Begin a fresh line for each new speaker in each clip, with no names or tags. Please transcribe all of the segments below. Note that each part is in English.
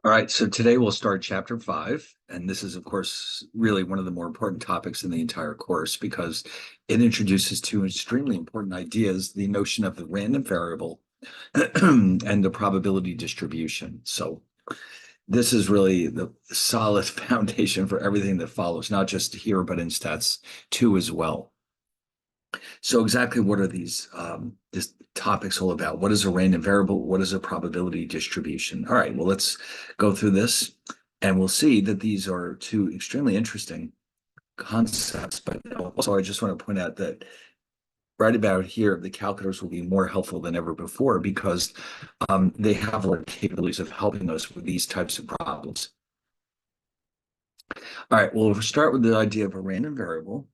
All right, so today we'll start chapter 5, and this is, of course, really one of the more important topics in the entire course because it introduces two extremely important ideas, the notion of the random variable and the probability distribution. So this is really the solid foundation for everything that follows, not just here, but in stats 2 as well. So exactly what are this topics all about? What is a random variable? What is a probability distribution? All right, well, let's go through this and we'll see that these are two extremely interesting concepts. But also, I just want to point out that right about here, the calculators will be more helpful than ever before because they have a lot of capabilities of helping us with these types of problems. All right, well, we'll start with the idea of a random variable.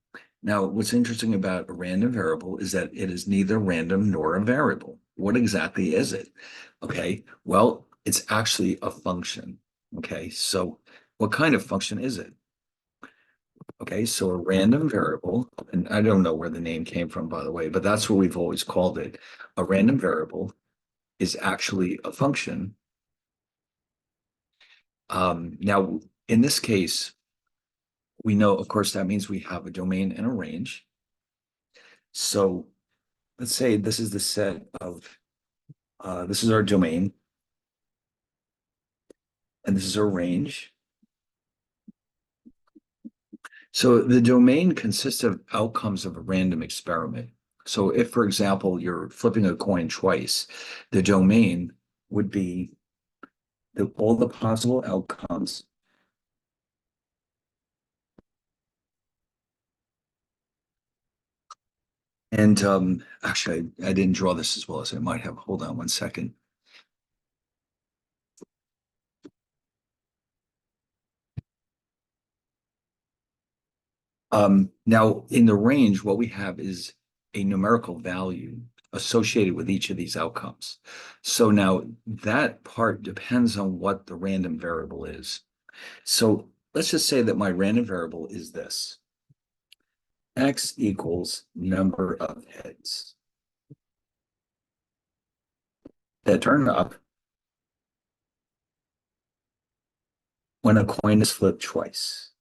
Now, what's interesting about a random variable is that it is neither random nor a variable. What exactly is it? Okay, well, it's actually a function. Okay, so what kind of function is it? Okay, so a random variable, and I don't know where the name came from, by the way, but that's what we've always called it. A random variable is actually a function. Now, in this case, we know, of course, that means we have a domain and a range. So let's say this is the set of, this is our domain, and this is our range. So the domain consists of outcomes of a random experiment. So if, for example, you're flipping a coin twice, the domain would be all the possible outcomes. And actually, I didn't draw this as well as I might have. Hold on one second. Now, in the range, what we have is a numerical value associated with each of these outcomes. So now that part depends on what the random variable is. So let's just say that my random variable is this. X equals number of heads that turn up when a coin is flipped twice.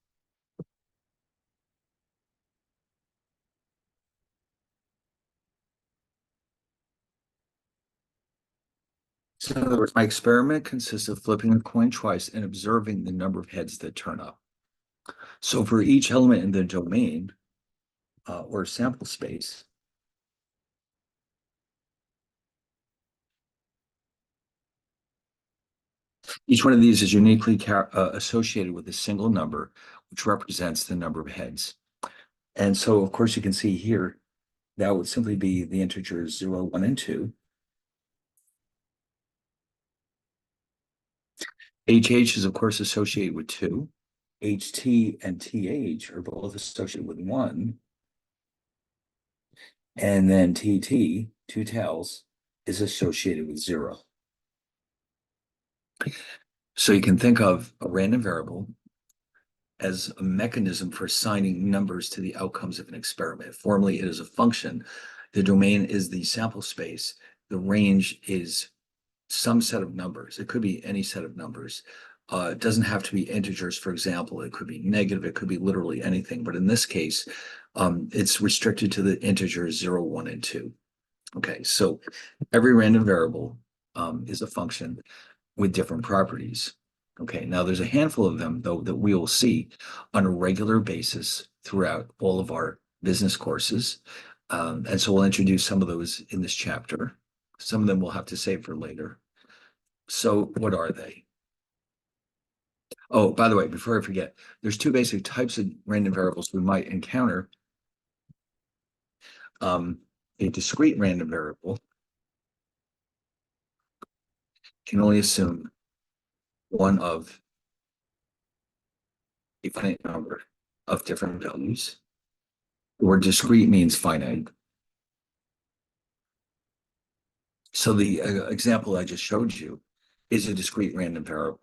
So in other words, my experiment consists of flipping a coin twice and observing the number of heads that turn up. So for each element in the domain or sample space, each one of these is uniquely associated with a single number, which represents the number of heads. And so, of course, you can see here, that would simply be the integers 0, 1, and 2. HH is, of course, associated with 2. HT and TH are both associated with 1. And then TT, two tails, is associated with 0. So you can think of a random variable as a mechanism for assigning numbers to the outcomes of an experiment. Formally, it is a function. The domain is the sample space. The range is some set of numbers. It could be any set of numbers. It doesn't have to be integers, for example. It could be negative. It could be literally anything. But in this case, it's restricted to the integers 0, 1, and 2. Okay, so every random variable is a function with different properties. Okay, now there's a handful of them, though, that we will see on a regular basis throughout all of our business courses. And so we'll introduce some of those in this chapter. Some of them we'll have to save for later. So what are they? Oh, by the way, before I forget, there's two basic types of random variables we might encounter. A discrete random variable can only assume one of a finite number of different values, where discrete means finite. So the example I just showed you is a discrete random variable.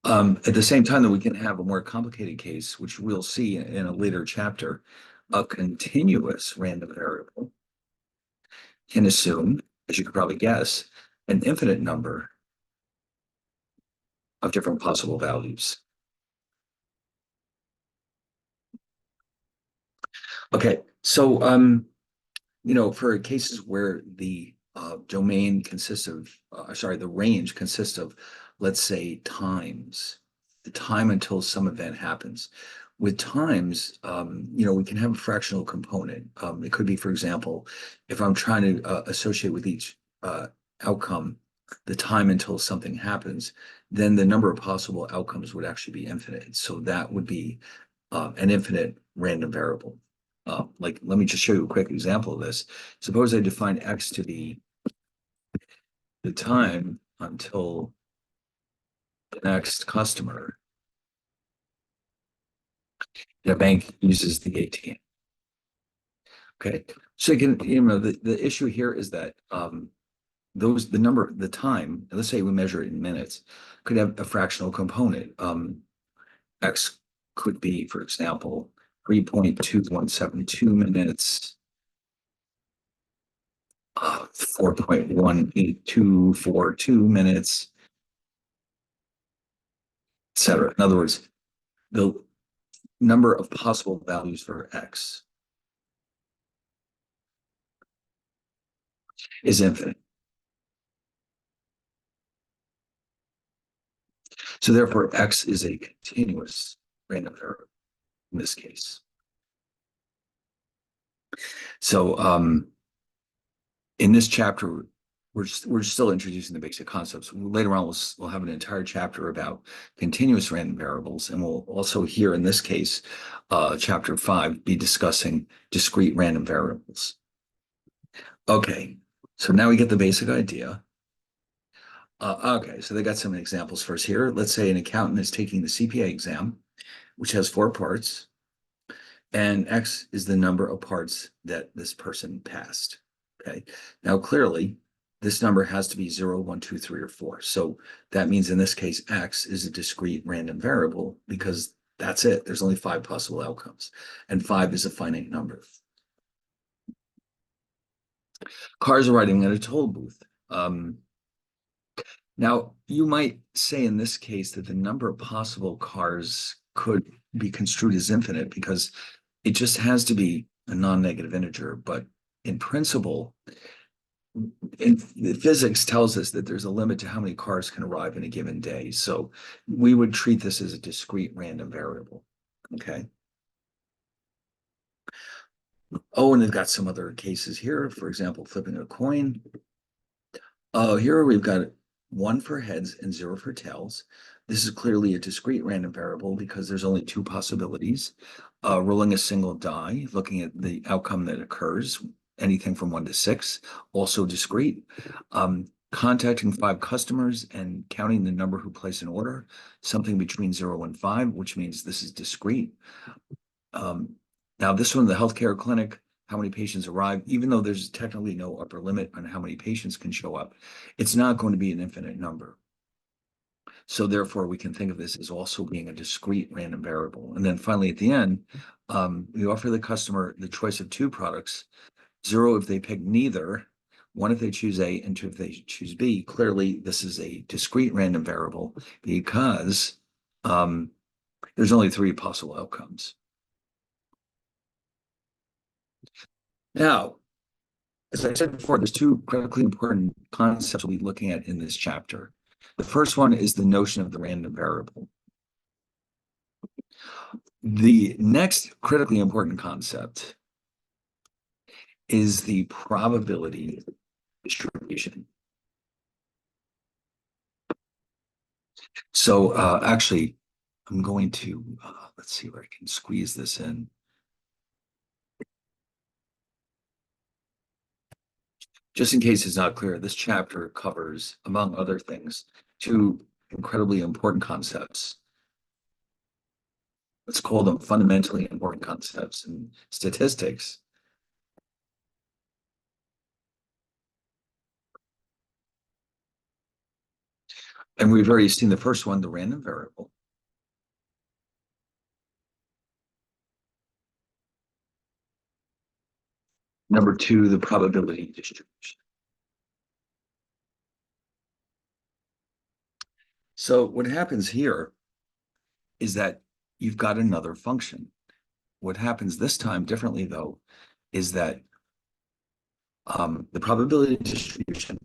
At the same time that we can have a more complicated case, which we'll see in a later chapter, a continuous random variable can assume a as you could probably guess, an infinite number of different possible values. Okay, so for cases where the domain consists of, sorry, the range consists of, let's say, times, the time until some event happens. With times, we can have a fractional component. It could be, for example, if I'm trying to associate with each outcome the time until something happens, then the number of possible outcomes would actually be infinite. So that would be an infinite random variable. Like, let me just show you a quick example of this. Suppose I define X to be the time until the next customer in a bank uses the ATM. Okay. So the issue here is that the time, let's say we measure it in minutes, could have a fractional component. X could be, for example, 3.2172 minutes, 4.18242 minutes, etc. In other words, the number of possible values for X is infinite. So therefore, X is a continuous random variable in this case. So in this chapter, we're still introducing the basic concepts. Later on, we'll have an entire chapter about continuous random variables, and we'll also here in this case, chapter 5, be discussing discrete random variables. Okay, so now we get the basic idea. Okay, so they got some examples for us here. Let's say an accountant is taking the CPA exam, which has 4 parts, and X is the number of parts that this person passed. Okay, now clearly this number has to be 0, 1, 2, 3, or 4. So that means in this case, X is a discrete random variable because that's it. There's only 5 possible outcomes, and 5 is a finite number. Cars arriving at a toll booth. Now, you might say in this case that the number of possible cars could be construed as infinite because it just has to be a non-negative integer. But in principle, physics tells us that there's a limit to how many cars can arrive in a given day. So we would treat this as a discrete random variable. Okay. Oh, and they've got some other cases here. For example, flipping a coin. Oh, here we've got 1 for heads and 0 for tails. This is clearly a discrete random variable because there's only 2 possibilities. Rolling a single die, looking at the outcome that occurs, anything from 1 to 6, also discrete. Contacting 5 customers and counting the number who place an order, something between 0 and 5, which means this is discrete. Now this one, the healthcare clinic, how many patients arrive, even though there's technically no upper limit on how many patients can show up, it's not going to be an infinite number. So therefore, we can think of this as also being a discrete random variable. And then finally, at the end, we offer the customer the choice of 2 products, 0 if they pick neither, 1 if they choose A, and 2 if they choose B. Clearly, this is a discrete random variable because there's only 3 possible outcomes. Now, as I said before, there's 2 critically important concepts we'll be looking at in this chapter. The first one is the notion of the random variable. The next critically important concept is the probability distribution. So actually, I'm going to, let's see where I can squeeze this in. Just in case it's not clear, this chapter covers, among other things, 2 incredibly important concepts. Let's call them fundamentally important concepts in statistics. And we've already seen the first one, the random variable. Number 2, the probability distribution. So what happens here is that you've got another function. What happens this time differently, though, is that the probability distribution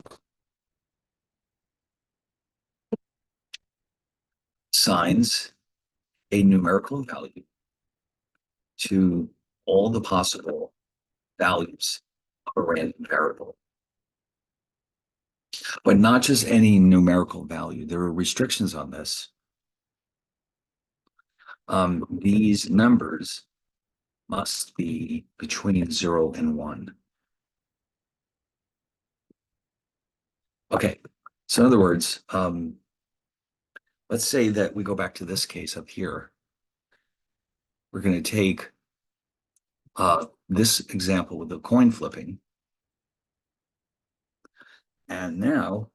assigns a numerical value to all the possible values of a random variable, but not just any numerical value. There are restrictions on this. These numbers must be between 0 and 1. Okay, so in other words, let's say that we go back to this case up here. We're going to take this example with the coin flipping. And now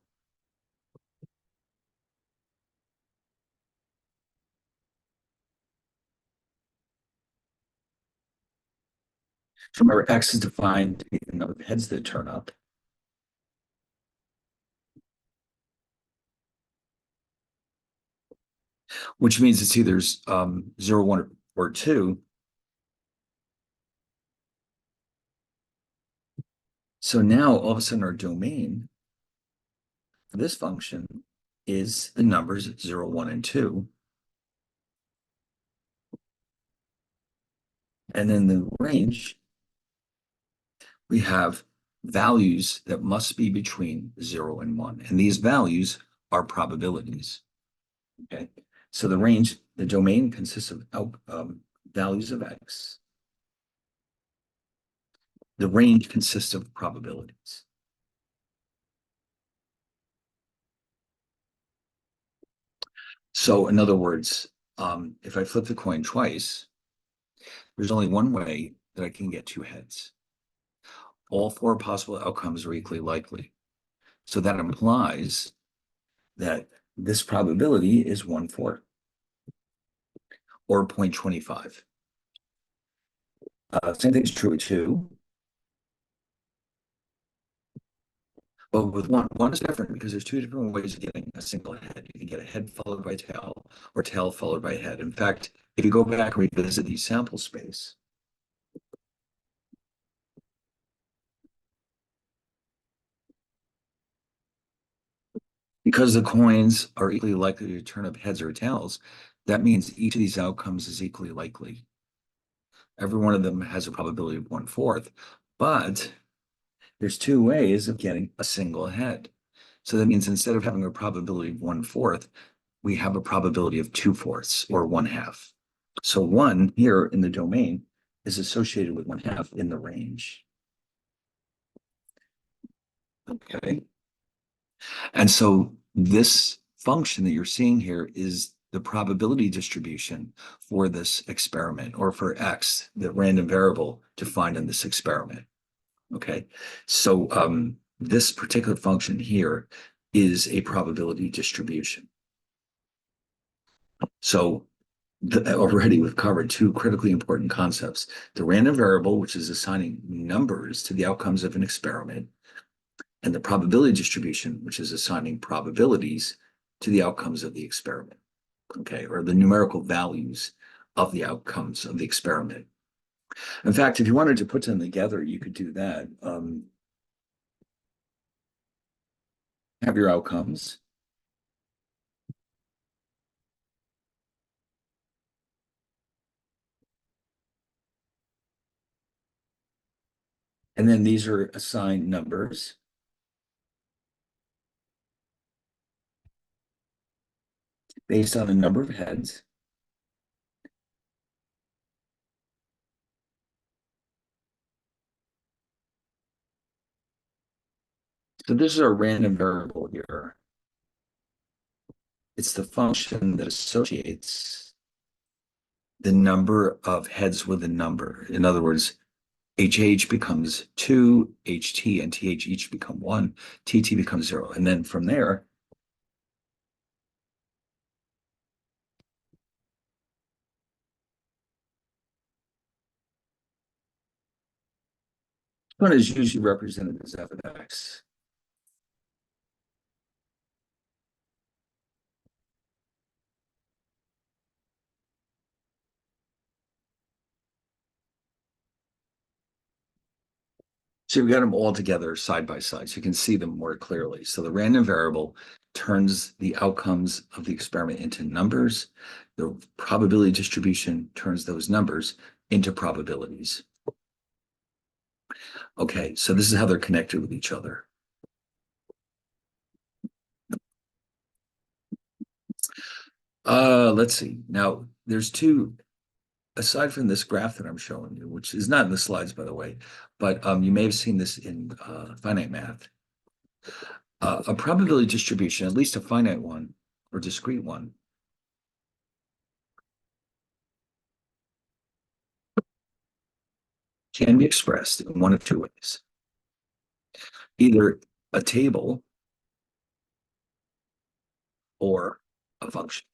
remember, X is defined to be the number of heads that turn up. Which means it's either 0, 1, or 2. So now all of a sudden our domain for this function is the numbers 0, 1, and 2. And then the range, we have values that must be between 0 and 1. And these values are probabilities. Okay. So the range, the domain consists of values of X. The range consists of probabilities. So in other words, if I flip the coin twice, there's only one way that I can get 2 heads. All 4 possible outcomes are equally likely. So that implies that this probability is 1/4 or 0.25. Same thing is true with 2. But with 1 is different because there's 2 different ways of getting a single head. You can get a head followed by tail or tail followed by head. In fact, if you go back and revisit the sample space, because the coins are equally likely to turn up heads or tails, that means each of these outcomes is equally likely. Every one of them has a probability of 1/4, but there's 2 ways of getting a single head. So that means instead of having a probability of 1/4, we have a probability of 2/4 or 1/2. So 1 here in the domain is associated with 1/2 in the range. Okay. And so this function that you're seeing here is the probability distribution for this experiment, or for X, the random variable defined in this experiment. Okay. So this particular function here is a probability distribution. So already we've covered 2 critically important concepts: the random variable, which is assigning numbers to the outcomes of an experiment, and the probability distribution, which is assigning probabilities to the outcomes of the experiment, okay, or the numerical values of the outcomes of the experiment. In fact, if you wanted to put them together, you could do that. Have your outcomes. And then these are assigned numbers. Based on a number of heads. So this is a random variable here. It's the function that associates the number of heads with a number. In other words, HH becomes 2, HT and TH each become 1, TT becomes 0. And then from there, one is usually represented as f of x. So we've got them all together side by side, so you can see them more clearly. So the random variable turns the outcomes of the experiment into numbers. The probability distribution turns those numbers into probabilities. Okay, so this is how they're connected with each other. Let's see. Now, there's two, aside from this graph that I'm showing you, which is not in the slides, by the way, but you may have seen this in finite math. A probability distribution, at least a finite one or discrete one, can be expressed in one of two ways. Either a table or a function.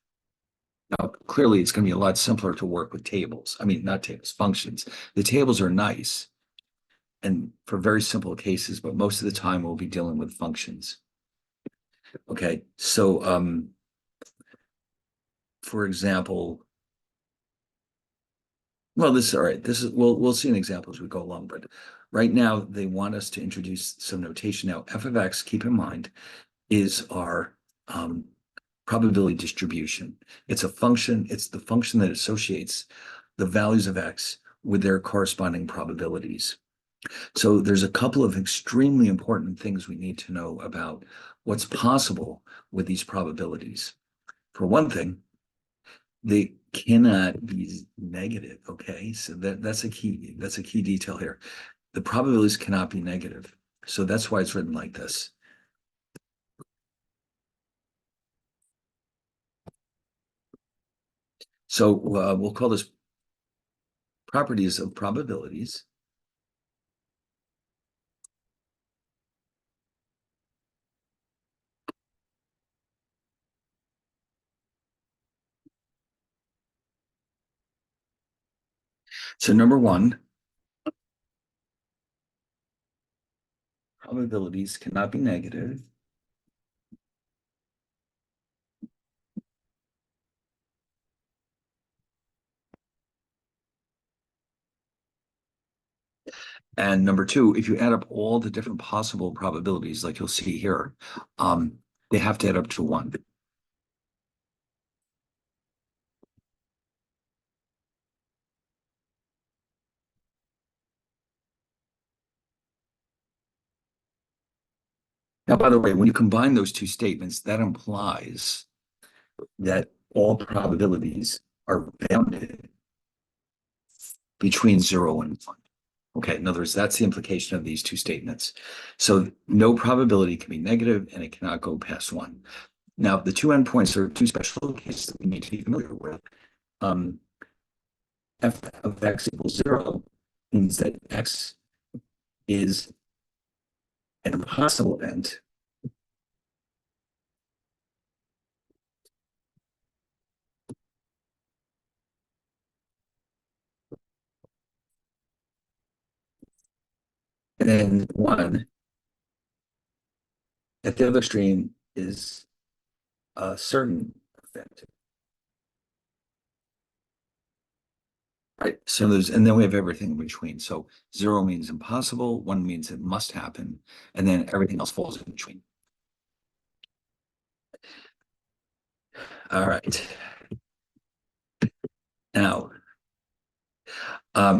Now, clearly, it's going to be a lot simpler to work with tables. I mean, not tables, functions. The tables are nice and for very simple cases, but most of the time we'll be dealing with functions. Okay, so for example, well, this is all right. This is we'll see an example as we go along, but right now they want us to introduce some notation. Now, f of x, keep in mind, is our probability distribution. It's a function, it's the function that associates the values of x with their corresponding probabilities. So there's a couple of extremely important things we need to know about what's possible with these probabilities. For one thing, they cannot be negative. Okay, so that's a key detail here. The probabilities cannot be negative. So that's why it's written like this. So we'll call this properties of probabilities. So number one, probabilities cannot be negative. And number two, if you add up all the different possible probabilities, like you'll see here, they have to add up to one. Now, by the way, when you combine those two statements, that implies that all probabilities are bounded between 0 and 1. Okay, in other words, that's the implication of these two statements. So no probability can be negative and it cannot go past 1. Now, the two endpoints are two special cases that we need to be familiar with. F of x equals 0 means that x is an impossible event. And then 1 at the other extreme is a certain event. Right. So there's, and then we have everything in between. So 0 means impossible, 1 means it must happen, and then everything else falls in between. All right. Now,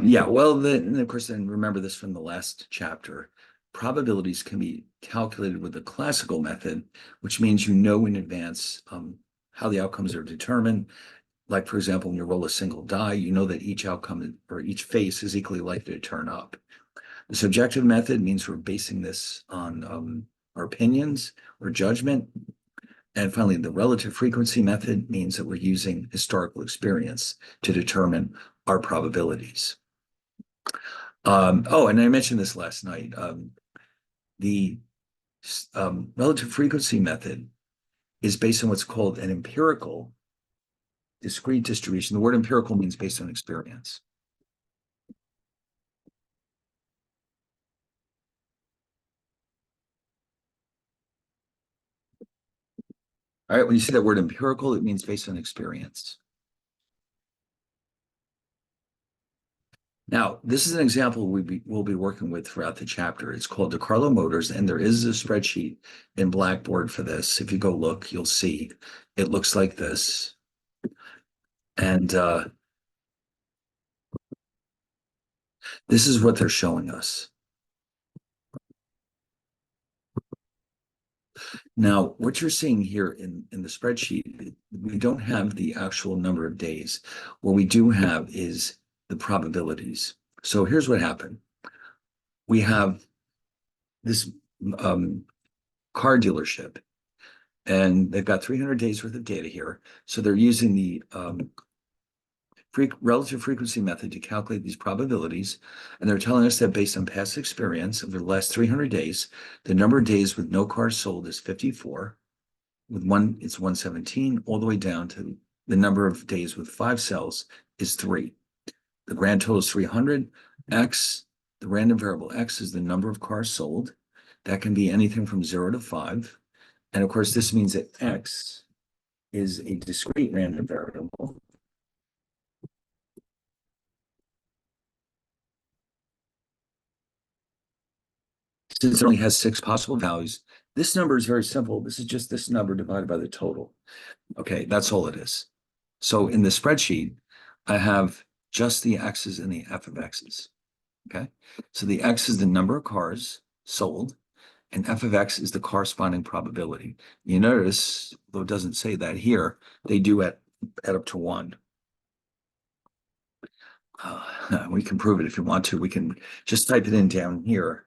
yeah, well, and of course, then remember this from the last chapter. Probabilities can be calculated with the classical method, which means you know in advance how the outcomes are determined. Like, for example, when you roll a single die, you know that each outcome or each face is equally likely to turn up. The subjective method means we're basing this on our opinions or judgment. And finally, the relative frequency method means that we're using historical experience to determine our probabilities. Oh, and I mentioned this last night. The relative frequency method is based on what's called an empirical discrete distribution. The word empirical means based on experience. All right, when you see that word empirical, it means based on experience. Now, this is an example we'll be working with throughout the chapter. It's called DeCarlo Motors, and there is a spreadsheet in Blackboard for this. If you go look, you'll see it looks like this. And this is what they're showing us. Now, what you're seeing here in the spreadsheet, we don't have the actual number of days. What we do have is the probabilities. So here's what happened. We have this car dealership, and they've got 300 days worth of data here. So they're using the relative frequency method to calculate these probabilities. And they're telling us that based on past experience of the last 300 days, the number of days with no cars sold is 54. With one, it's 117, all the way down to the number of days with 5 cells is 3. The grand total is 300. X, the random variable X, is the number of cars sold. That can be anything from 0 to 5. And of course, this means that X is a discrete random variable. Since it only has 6 possible values, this number is very simple. This is just this number divided by the total. Okay, that's all it is. So in the spreadsheet, I have just the X's and the F of X's. Okay, so the X is the number of cars sold, and F of X is the corresponding probability. You notice, though it doesn't say that here, they do add up to 1. We can prove it if you want to. We can just type it in down here.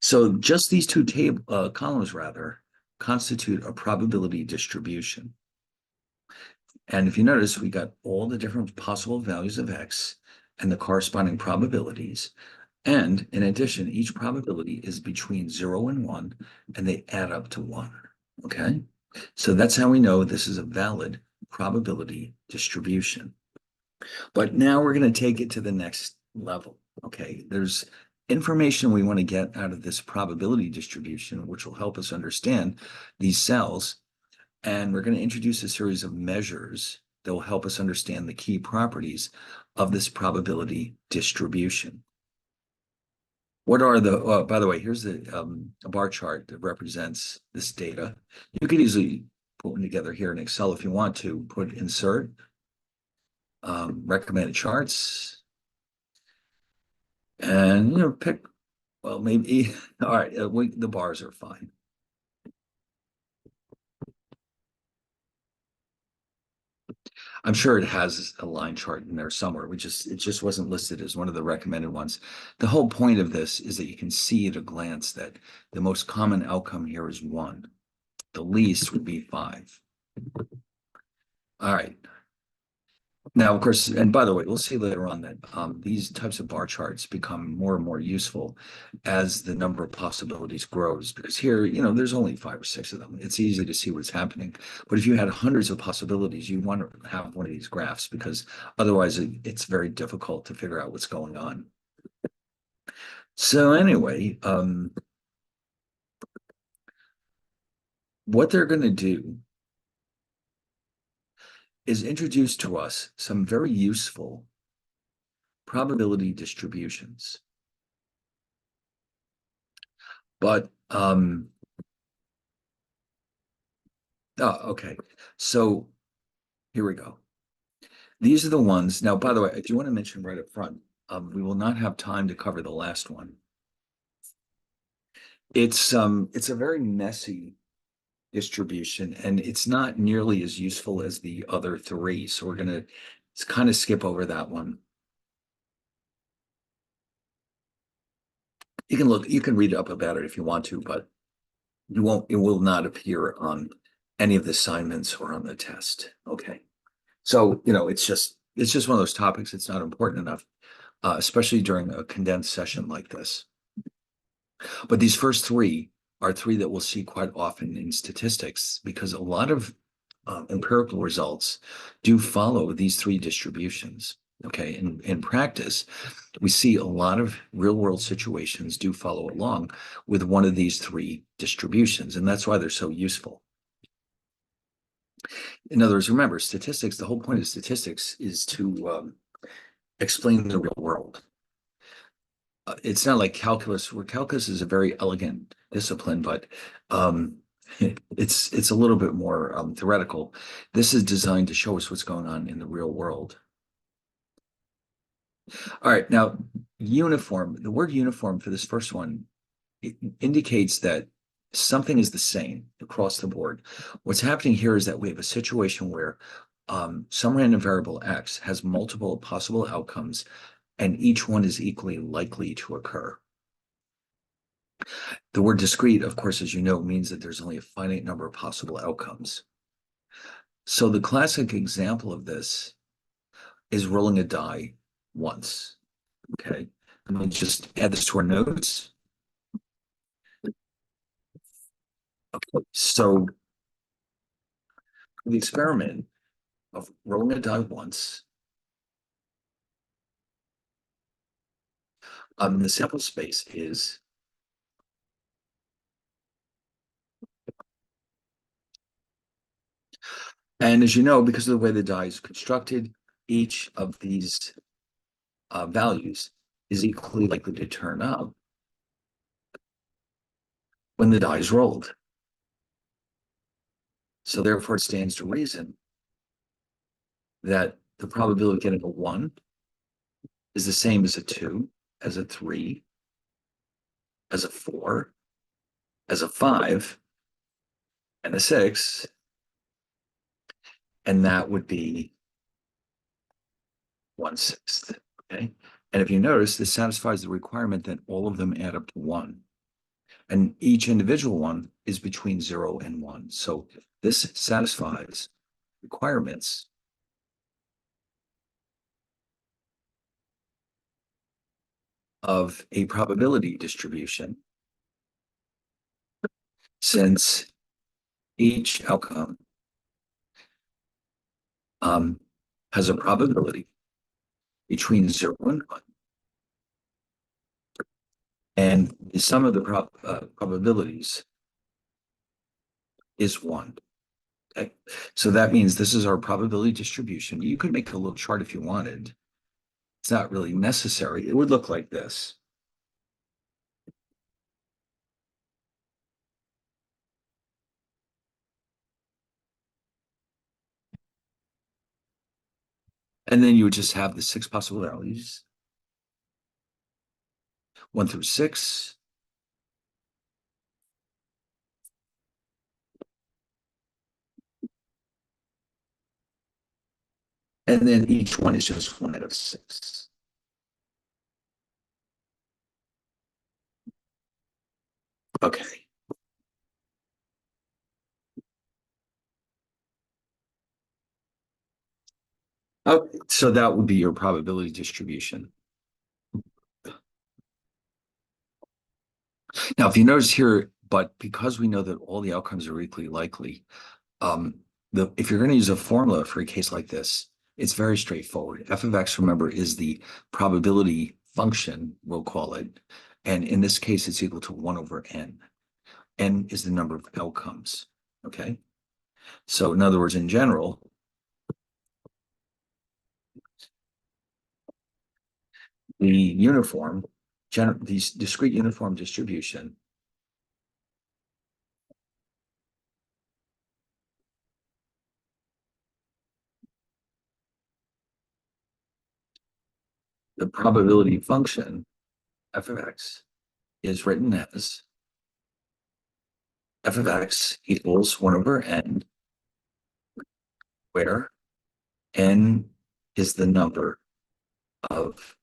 So just these two columns, rather, constitute a probability distribution. And if you notice, we got all the different possible values of X and the corresponding probabilities. And in addition, each probability is between 0 and 1, and they add up to 1. Okay? So that's how we know this is a valid probability distribution. But now we're going to take it to the next level. Okay, there's information we want to get out of this probability distribution, which will help us understand these cells. And we're going to introduce a series of measures that will help us understand the key properties of this probability distribution. What are the, by the way, here's a bar chart that represents this data. You could easily put one together here in Excel if you want to. Put insert, recommended charts, and pick, well, maybe, all right, the bars are fine. I'm sure it has a line chart in there somewhere. It just wasn't listed as one of the recommended ones. The whole point of this is that you can see at a glance that the most common outcome here is 1. The least would be 5. All right. Now, of course, and by the way, we'll see later on that these types of bar charts become more and more useful as the number of possibilities grows, because here, there's only 5 or 6 of them. It's easy to see what's happening. But if you had hundreds of possibilities, you want to have one of these graphs, because otherwise it's very difficult to figure out what's going on. So anyway, what they're going to do is introduce to us some very useful probability distributions. But, okay. So here we go. These are the ones. Now, by the way, I do want to mention right up front, we will not have time to cover the last one. It's a very messy distribution, and it's not nearly as useful as the other 3. So we're going to kind of skip over that one. You can read up about it if you want to, but it will not appear on any of the assignments or on the test. Okay. So, it's just one of those topics. It's not important enough, especially during a condensed session like this. But these first 3 are 3 that we'll see quite often in statistics, because a lot of empirical results do follow these 3 distributions. Okay, in practice, we see a lot of real-world situations do follow along with one of these 3 distributions, and that's why they're so useful. In other words, remember, statistics, the whole point of statistics is to explain the real world. It's not like calculus, where calculus is a very elegant discipline, but um, it's a little bit more theoretical. This is designed to show us what's going on in the real world. All right, now uniform, the word uniform for this first one, it indicates that something is the same across the board. What's happening here is that we have a situation where some random variable x has multiple possible outcomes, and each one is equally likely to occur. The word discrete, of course, as you know, means that there's only a finite number of possible outcomes. So the classic example of this is rolling a die once. Okay. Let me just add this to our notes. Okay. So the experiment of rolling a die once, the sample space is and as you know, because of the way the die is constructed, each of these values is equally likely to turn up when the die is rolled. So therefore, it stands to reason that the probability of getting a 1 is the same as a 2, as a 3, as a 4, as a 5, and a 6, and that would be 1/6. Okay. And if you notice, this satisfies the requirement that all of them add up to 1. And each individual one is between 0 and 1. So this satisfies requirements of a probability distribution, since each outcome has a probability between 0 and 1. And the sum of the probabilities is 1. Okay. So that means this is our probability distribution. You could make a little chart if you wanted. It's not really necessary. It would look like this. And then you would just have the 6 possible values, 1 through 6. And then each one is just 1 out of 6. Okay. Okay. So that would be your probability distribution. Now, if you notice here, but because we know that all the outcomes are equally likely, if you're going to use a formula for a case like this, it's very straightforward. F of x, remember, is the probability function, we'll call it. And in this case, it's equal to 1 over n. N is the number of outcomes. Okay. So in other words, in general, the discrete uniform distribution the probability function f of x is written as f of x equals 1 over n, where n is the number of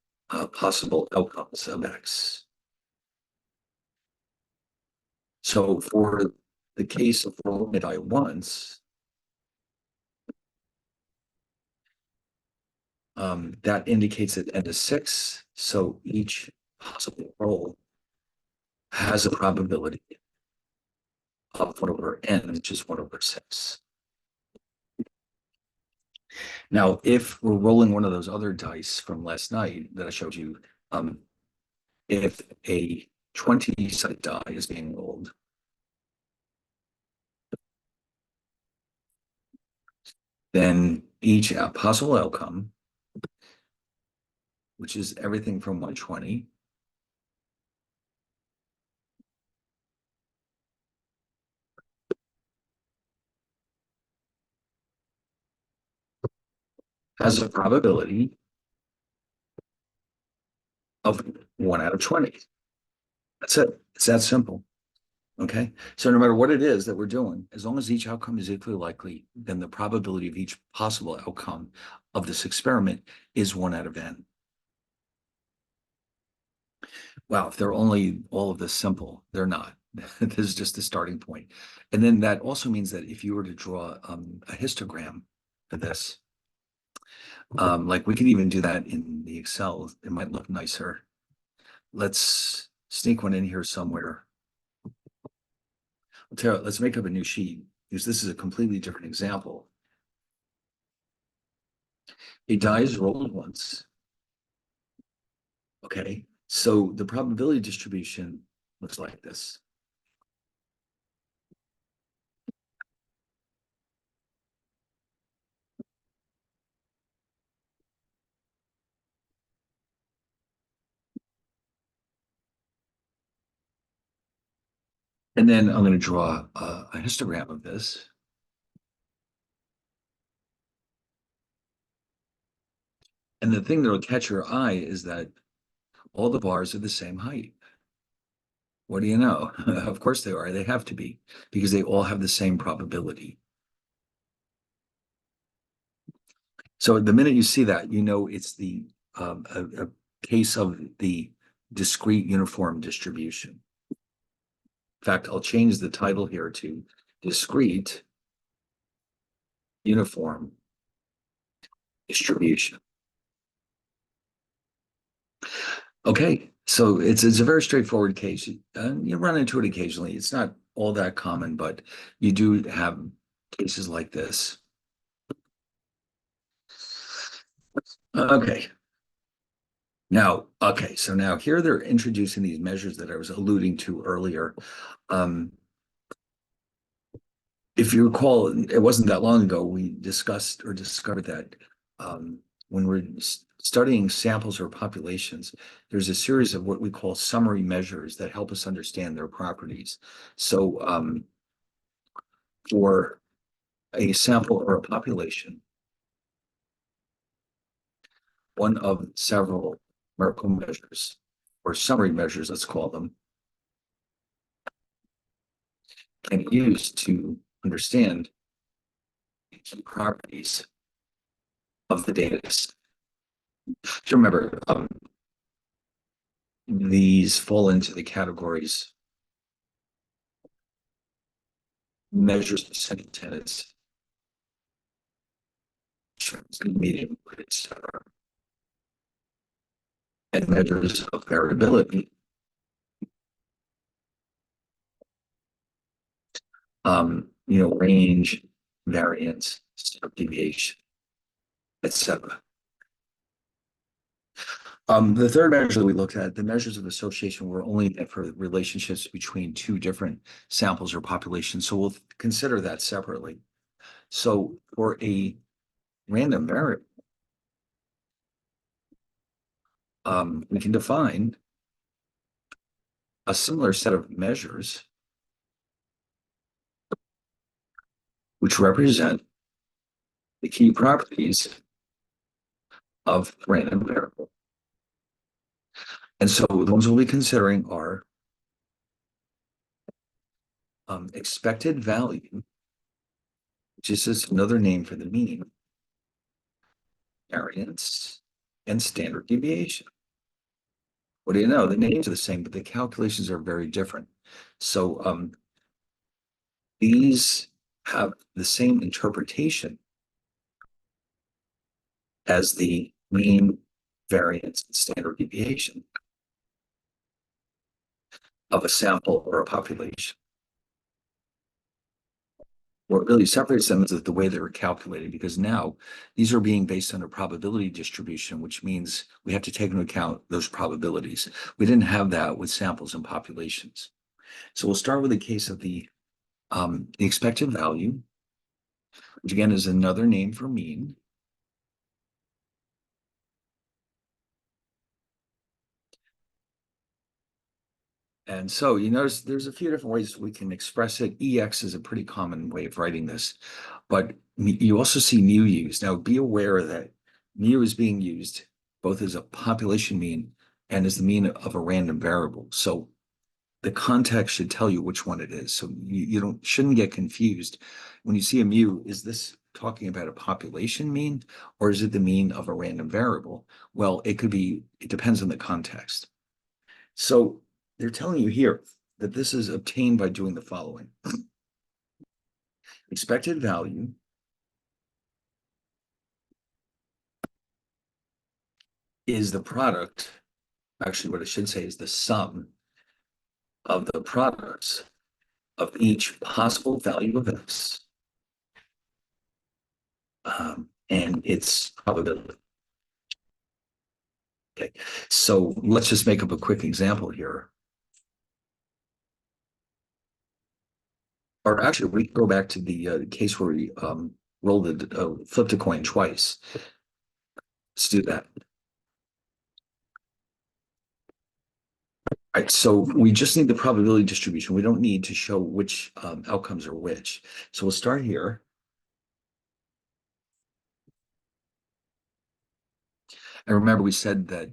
possible outcomes of x. So for the case of rolling a die once, that indicates that n is 6. So each possible roll has a probability of 1 over n, which is 1 over 6. Now, if we're rolling one of those other dice from last night that I showed you, if a 20-sided die is being rolled, then each possible outcome, which is everything from 120, has a probability of 1 out of 20. That's it. It's that simple. Okay. So no matter what it is that we're doing, as long as each outcome is equally likely, then the probability of each possible outcome of this experiment is 1 out of n. Wow, if they're only all of this simple, they're not. This is just the starting point. And then that also means that if you were to draw a histogram for this, like we can even do that in the Excel, it might look nicer. Let's sneak one in here somewhere. Let's make up a new sheet because this is a completely different example. A die is rolled once. Okay, so the probability distribution looks like this. And then I'm going to draw a histogram of this. And the thing that will catch your eye is that all the bars are the same height. What do you know? Of course they are. They have to be because they all have the same probability. So the minute you see that, you know it's a case of the discrete uniform distribution. In fact, I'll change the title here to discrete uniform distribution. Okay, so it's a very straightforward case. You run into it occasionally. It's not all that common, but you do have cases like this. Okay. So now here they're introducing these measures that I was alluding to earlier. If you recall, it wasn't that long ago we discussed or discovered that when we're studying samples or populations, there's a series of what we call summary measures that help us understand their properties. So for a sample or a population, one of several numerical measures or summary measures, let's call them, can be used to understand the key properties of the data. So remember, these fall into the categories measures percent tenants, medium, etc., and measures of variability. Range, variance, standard deviation, etc. The third measure that we looked at, the measures of association, were only meant for relationships between two different samples or populations. So we'll consider that separately. So for a random variable, we can define a similar set of measures which represent the key properties of the random variable. And so the ones we'll be considering are expected value, which is just another name for the mean, variance, and standard deviation. What do you know? The names are the same, but the calculations are very different. So these have the same interpretation as the mean, variance, and standard deviation of a sample or a population. What really separates them is the way they were calculated, because now these are being based on a probability distribution, which means we have to take into account those probabilities. We didn't have that with samples and populations. So we'll start with the case of the expected value which again is another name for mean. And so you notice there's a few different ways we can express it. EX is a pretty common way of writing this, but you also see mu used. Now be aware that mu is being used both as a population mean and as the mean of a random variable. So the context should tell you which one it is. So you don't shouldn't get confused. When you see a mu, is this talking about a population mean or is it the mean of a random variable? Well, it could be, it depends on the context. So they're telling you here that this is obtained by doing the following. Expected value is the product, actually what I should say is the sum of the products of each possible value of x and its probability. Okay, so let's just make up a quick example here. Or actually, we go back to the case where we flipped a coin twice. Let's do that. All right, so we just need the probability distribution. We don't need to show which outcomes are which. So we'll start here. And remember, we said that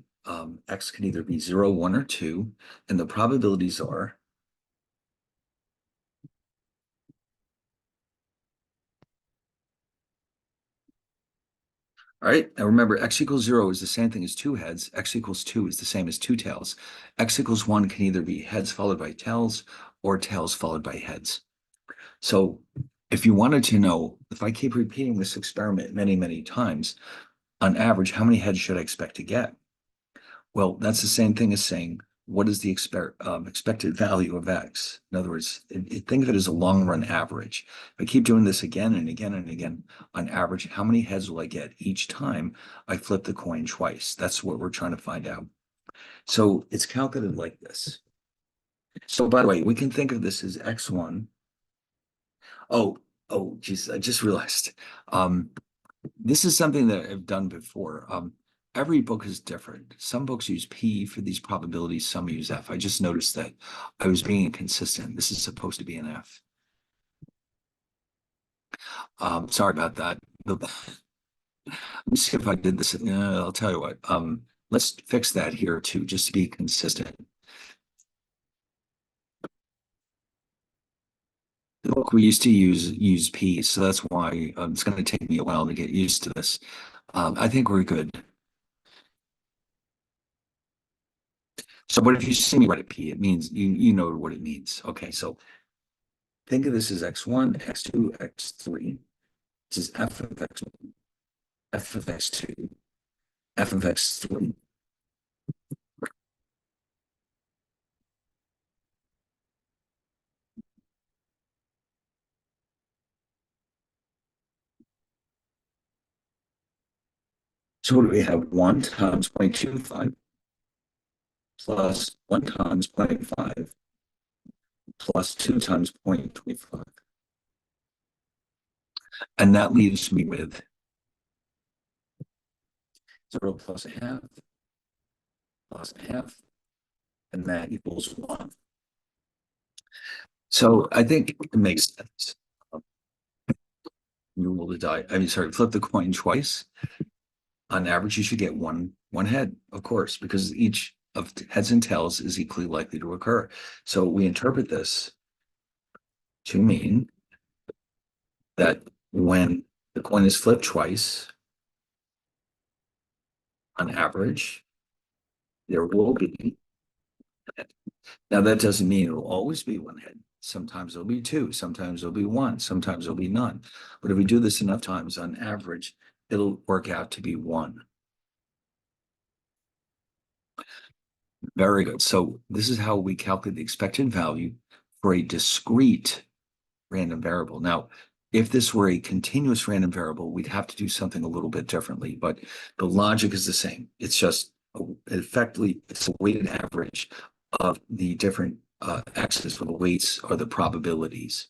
x can either be 0, 1, or 2, and the probabilities are all right. Now remember, x equals 0 is the same thing as 2 heads. X equals 2 is the same as 2 tails. X equals 1 can either be heads followed by tails or tails followed by heads. So if you wanted to know, if I keep repeating this experiment many, many times, on average, how many heads should I expect to get? Well, that's the same thing as saying, what is the expected value of x? In other words, think of it as a long run average. If I keep doing this again and again and again, on average, how many heads will I get each time I flip the coin twice? That's what we're trying to find out. So it's calculated like this. So by the way, we can think of this as x1. Oh, geez, I just realized. This is something that I've done before. Every book is different. Some books use P for these probabilities, some use F. I just noticed that I was being inconsistent. This is supposed to be an F. Sorry about that. Let me see if I did this. I'll tell you what. Let's fix that here too, just to be consistent. The book we used to use P, so that's why it's going to take me a while to get used to this. I think we're good. So, but if you see me write a P, it means you know what it means. Okay, so think of this as x1, x2, x3. This is f of x1, f of x2, f of x3. So what do we have? 1 times 0.25 plus 1 times 0.5 plus 2 times 0.25. And that leaves me with 0 plus a half plus a half, and that equals 1. So I think it makes sense. You roll the die. I mean, sorry, flip the coin twice. On average, you should get one head, of course, because each of heads and tails is equally likely to occur. So we interpret this to mean that when the coin is flipped twice, on average, there will be a head. Now that doesn't mean it will always be one head. Sometimes there'll be two, sometimes there'll be one, sometimes there'll be none. But if we do this enough times, on average, it'll work out to be one. Very good. So this is how we calculate the expected value for a discrete random variable. Now, if this were a continuous random variable, we'd have to do something a little bit differently, but the logic is the same. It's just effectively, it's a weighted average of the different x's for the weights or the probabilities.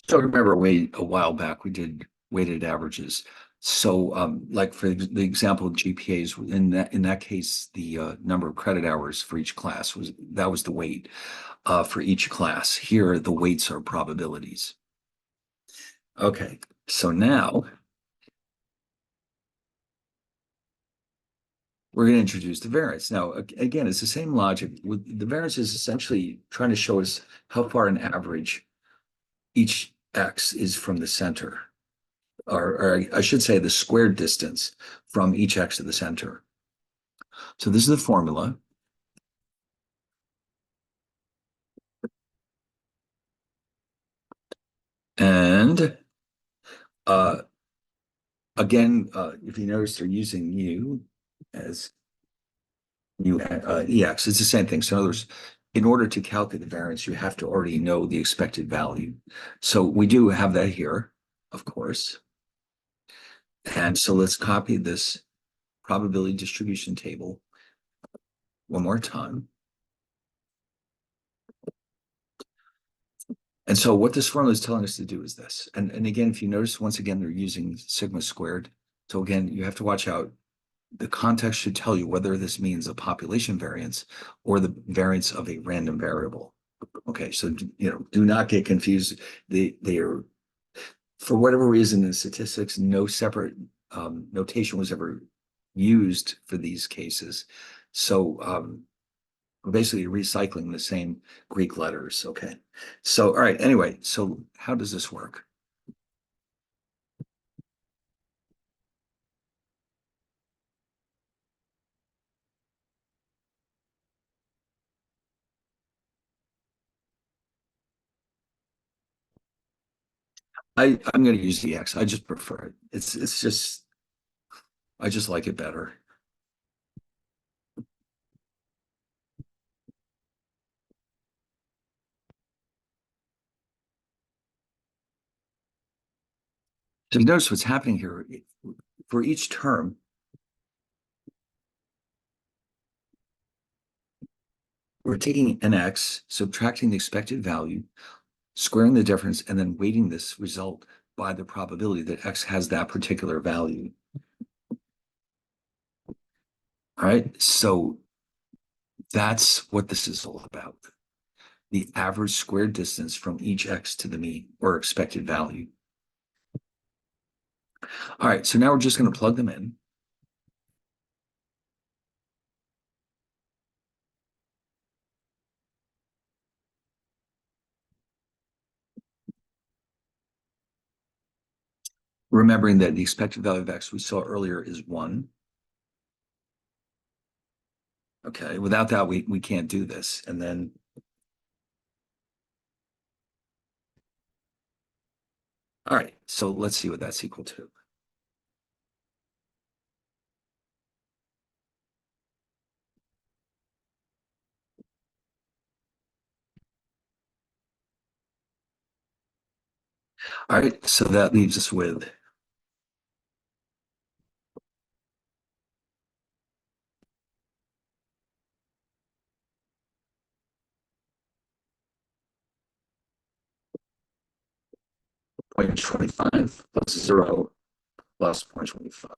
So I remember a while back, we did weighted averages. So like for the example of GPAs, in that case, the number of credit hours for each class was the weight for each class. Here, the weights are probabilities. Okay, so now we're going to introduce the variance. Now, again, it's the same logic. The variance is essentially trying to show us how far an average each x is from the center, or I should say the squared distance from each x to the center. So this is the formula. And uh, again, if you notice, they're using u as ex. It's the same thing. So in other words, in order to calculate the variance, you have to already know the expected value. So we do have that here, of course. And so let's copy this probability distribution table one more time. And so what this formula is telling us to do is this. And again, if you notice, once again, they're using sigma squared. So again, you have to watch out. The context should tell you whether this means a population variance or the variance of a random variable. Okay, so do not get confused. They are, for whatever reason in statistics, no separate notation was ever used for these cases. So we're basically recycling the same Greek letters. Okay, so all right. Anyway, so how does this work? I'm going to use the X. I just prefer it. It's just I just like it better. So you notice what's happening here. For each term, we're taking an X, subtracting the expected value, squaring the difference, and then weighting this result by the probability that X has that particular value. All right, so that's what this is all about. The average squared distance from each X to the mean or expected value. All right, so now we're just going to plug them in. Remembering that the expected value of X we saw earlier is 1. Okay, without that, we can't do this. And then, all right, so let's see what that's equal to. All right, so that leaves us with 0.25 plus 0 plus 0.25.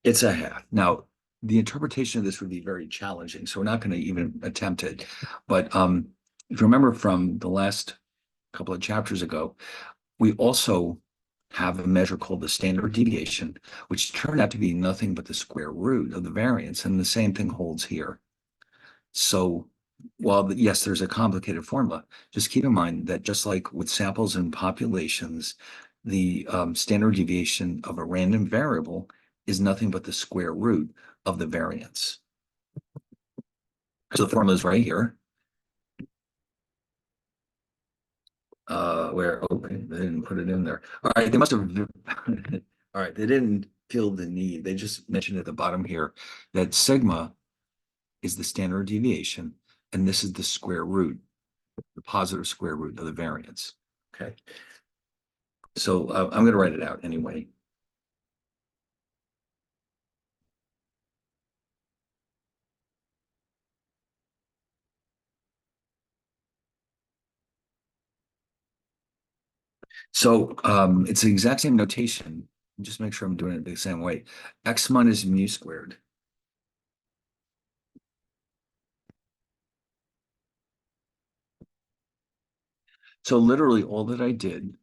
It's a half. Now, the interpretation of this would be very challenging, so we're not going to even attempt it. But if you remember from the last couple of chapters ago, we also have a measure called the standard deviation, which turned out to be nothing but the square root of the variance. And the same thing holds here. So while yes, there's a complicated formula, just keep in mind that just like with samples and populations, the standard deviation of a random variable is nothing but the square root of the variance. So the formula is right here. Where okay, they didn't put it in there. All right, they must have. All right, they didn't feel the need. They just mentioned at the bottom here that sigma is the standard deviation, and this is the square root, the positive square root of the variance. Okay, so I'm going to write it out anyway. So it's the exact same notation. Just make sure I'm doing it the same way. X minus mu squared. So literally all that I did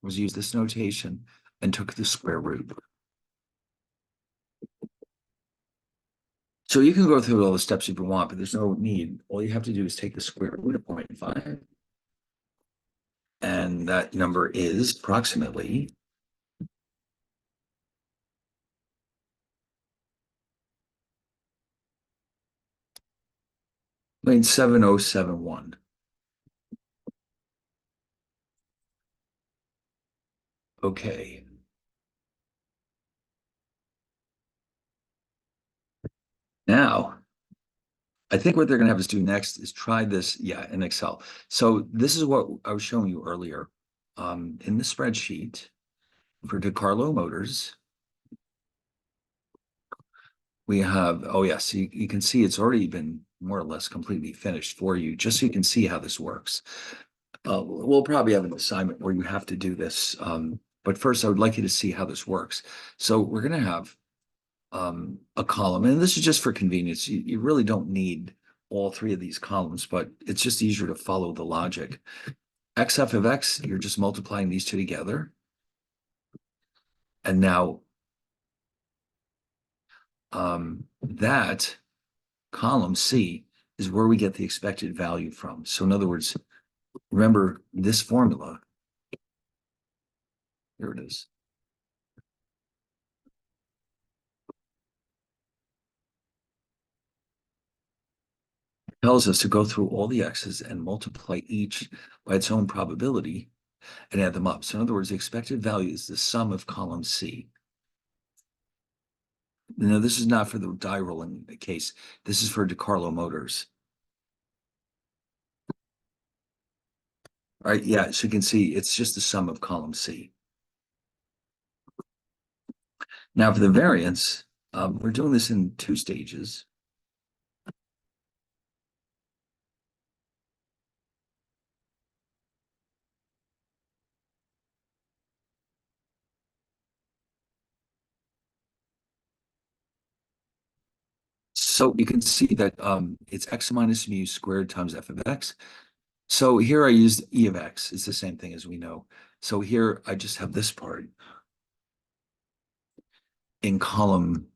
was use this notation and took the square root. So you can go through all the steps if you want, but there's no need. All you have to do is take the square root of 0.5, and that number is approximately 0.7071. Okay. Now, I think what they're going to have us do next is try this, yeah, in Excel. So this is what I was showing you earlier. In the spreadsheet for DeCarlo Motors, we have, oh yes, you can see it's already been more or less completely finished for you, just so you can see how this works. We'll probably have an assignment where you have to do this. But first, I would like you to see how this works. So we're going to have a column, and this is just for convenience. You really don't need all three of these columns, but it's just easier to follow the logic. XF of X, you're just multiplying these two together. And now that column C is where we get the expected value from. So in other words, remember this formula. Here it is. Tells us to go through all the x's and multiply each by its own probability and add them up. So in other words, the expected value is the sum of column C. Now, this is not for the die rolling case. This is for DeCarlo Motors. All right, yeah, so you can see it's just the sum of column C. Now for the variance, we're doing this in two stages. So you can see that it's x minus mu squared times f of x. So here I used e of x. It's the same thing as we know. So here I just have this part in column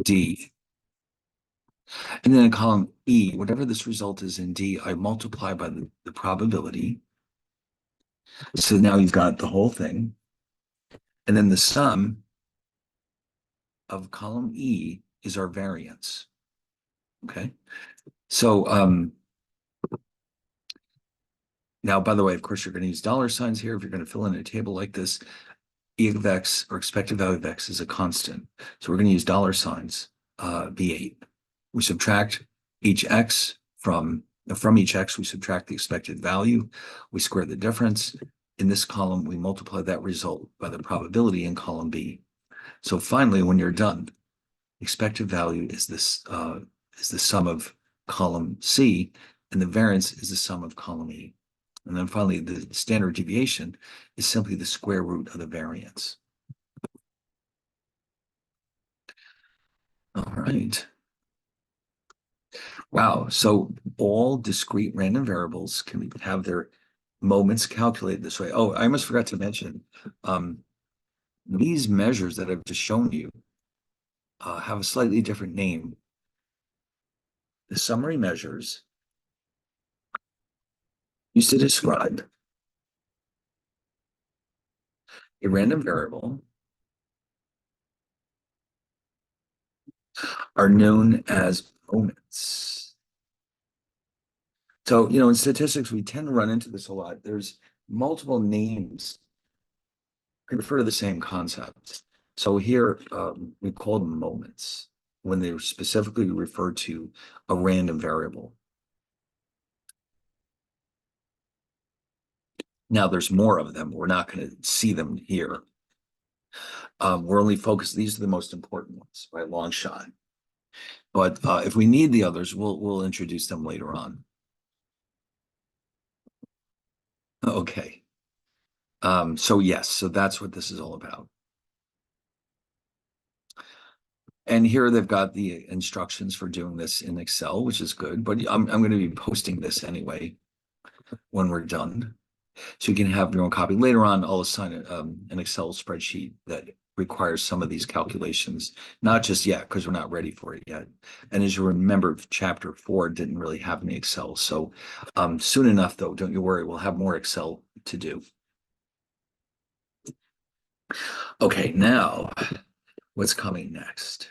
D. And then in column E, whatever this result is in D, I multiply by the probability. So now you've got the whole thing. And then the sum of column E is our variance. Okay. So now, by the way, of course, you're going to use dollar signs here. If you're going to fill in a table like this, E of x or expected value of x is a constant. So we're going to use dollar signs, V8. We subtract each x from each x, we subtract the expected value. We square the difference. In this column, we multiply that result by the probability in column B. So finally, when you're done, expected value is the sum of column C, and the variance is the sum of column E. And then finally, the standard deviation is simply the square root of the variance. All right. Wow. So all discrete random variables can have their moments calculated this way. Oh, I almost forgot to mention, these measures that I've just shown you have a slightly different name. The summary measures used to describe a random variable are known as moments. So, in statistics, we tend to run into this a lot. There's multiple names that refer to the same concept. So here, we call them moments when they specifically refer to a random variable. Now, there's more of them. We're not going to see them here. We're only focused, these are the most important ones by a long shot. But if we need the others, we'll introduce them later on. Okay. So yes, so that's what this is all about. And here they've got the instructions for doing this in Excel, which is good, but I'm going to be posting this anyway when we're done. So you can have your own copy. Later on, I'll assign an Excel spreadsheet that requires some of these calculations, not just yet, because we're not ready for it yet. And as you remember, chapter 4 didn't really have any Excel. So soon enough, though, don't you worry, we'll have more Excel to do. Okay, now what's coming next?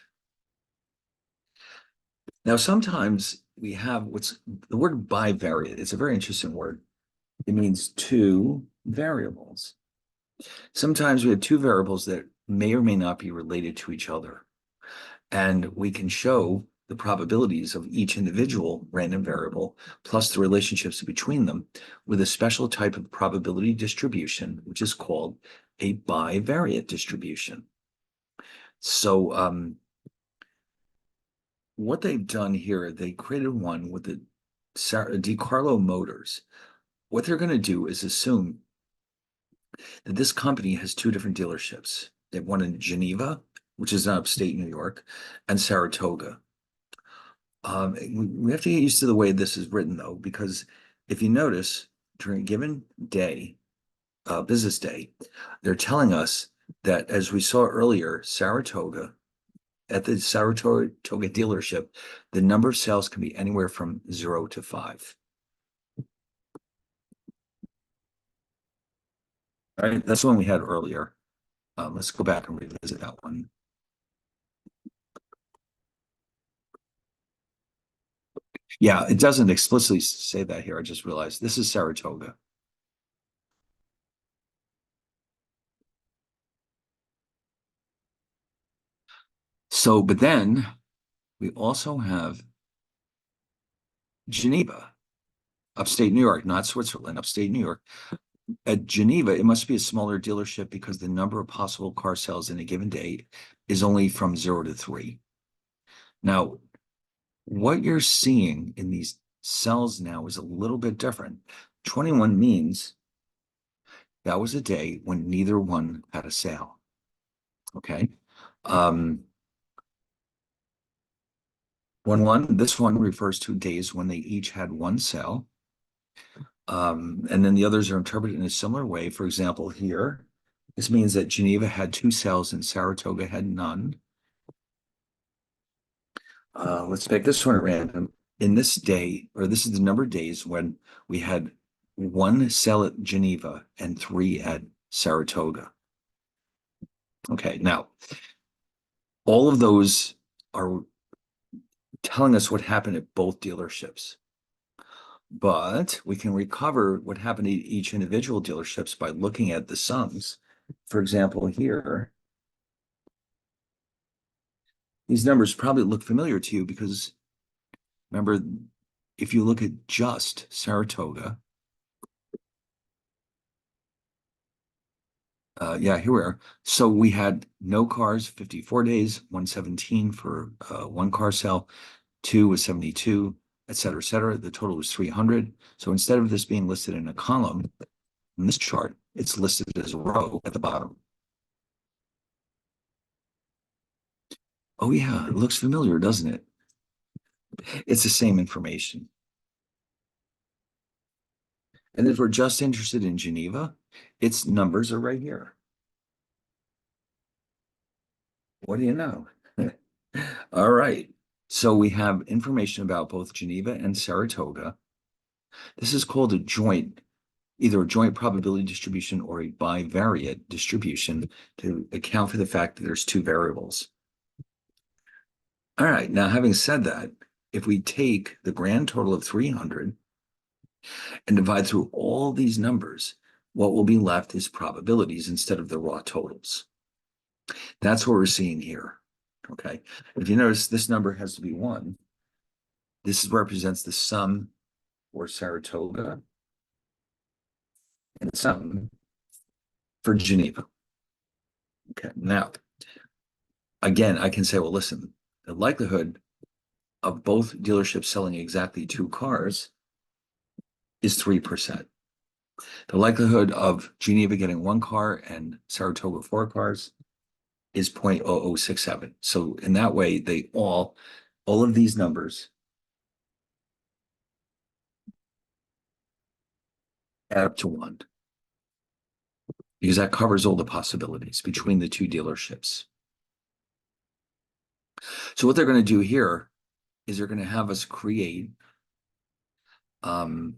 Now, sometimes we have what's the word bivariate. It's a very interesting word. It means two variables. Sometimes we have two variables that may or may not be related to each other. And we can show the probabilities of each individual random variable plus the relationships between them with a special type of probability distribution, which is called a bivariate distribution. So what they've done here, they created one with the DiCarlo Motors. What they're going to do is assume that this company has two different dealerships. They have one in Geneva, which is in upstate New York, and Saratoga. We have to get used to the way this is written, though, because if you notice, during a given day, business day, they're telling us that, as we saw earlier, at the Saratoga dealership, the number of sales can be anywhere from 0 to 5. All right, that's the one we had earlier. Let's go back and revisit that one. Yeah, it doesn't explicitly say that here. I just realized this is Saratoga. So, but then we also have Geneva, upstate New York, not Switzerland, upstate New York. At Geneva, it must be a smaller dealership because the number of possible car sales in a given day is only from 0 to 3. Now, what you're seeing in these cells now is a little bit different. 21 means that was a day when neither one had a sale. Okay. Um, this one refers to days when they each had one sale. And then the others are interpreted in a similar way. For example, here, this means that Geneva had 2 sales and Saratoga had none. Let's pick this one at random. In this day, or this is the number of days when we had 1 sale at Geneva and 3 at Saratoga. Okay, now all of those are telling us what happened at both dealerships. But we can recover what happened at each individual dealerships by looking at the sums. For example, here, these numbers probably look familiar to you because remember, if you look at just Saratoga, yeah, here we are. So we had no cars, 54 days, 117 for 1 car sale, 2 was 72, et cetera, et cetera. The total was 300. So instead of this being listed in a column in this chart, it's listed as a row at the bottom. Oh yeah, it looks familiar, doesn't it? It's the same information. And if we're just interested in Geneva, its numbers are right here. What do you know? All right. So we have information about both Geneva and Saratoga. This is called either a joint probability distribution or a bivariate distribution to account for the fact that there's 2 variables. All right. Now, having said that, if we take the grand total of 300 and divide through all these numbers, what will be left is probabilities instead of the raw totals. That's what we're seeing here. Okay. If you notice, this number has to be 1. This represents the sum for Saratoga and the sum for Geneva. Okay. Now, again, I can say, well, listen, the likelihood of both dealerships selling exactly 2 cars is 3%. The likelihood of Geneva getting 1 car and Saratoga 4 cars is 0.0067. So in that way, all of these numbers add up to 1, because that covers all the possibilities between the two dealerships. So what they're going to do here is they're going to have us create the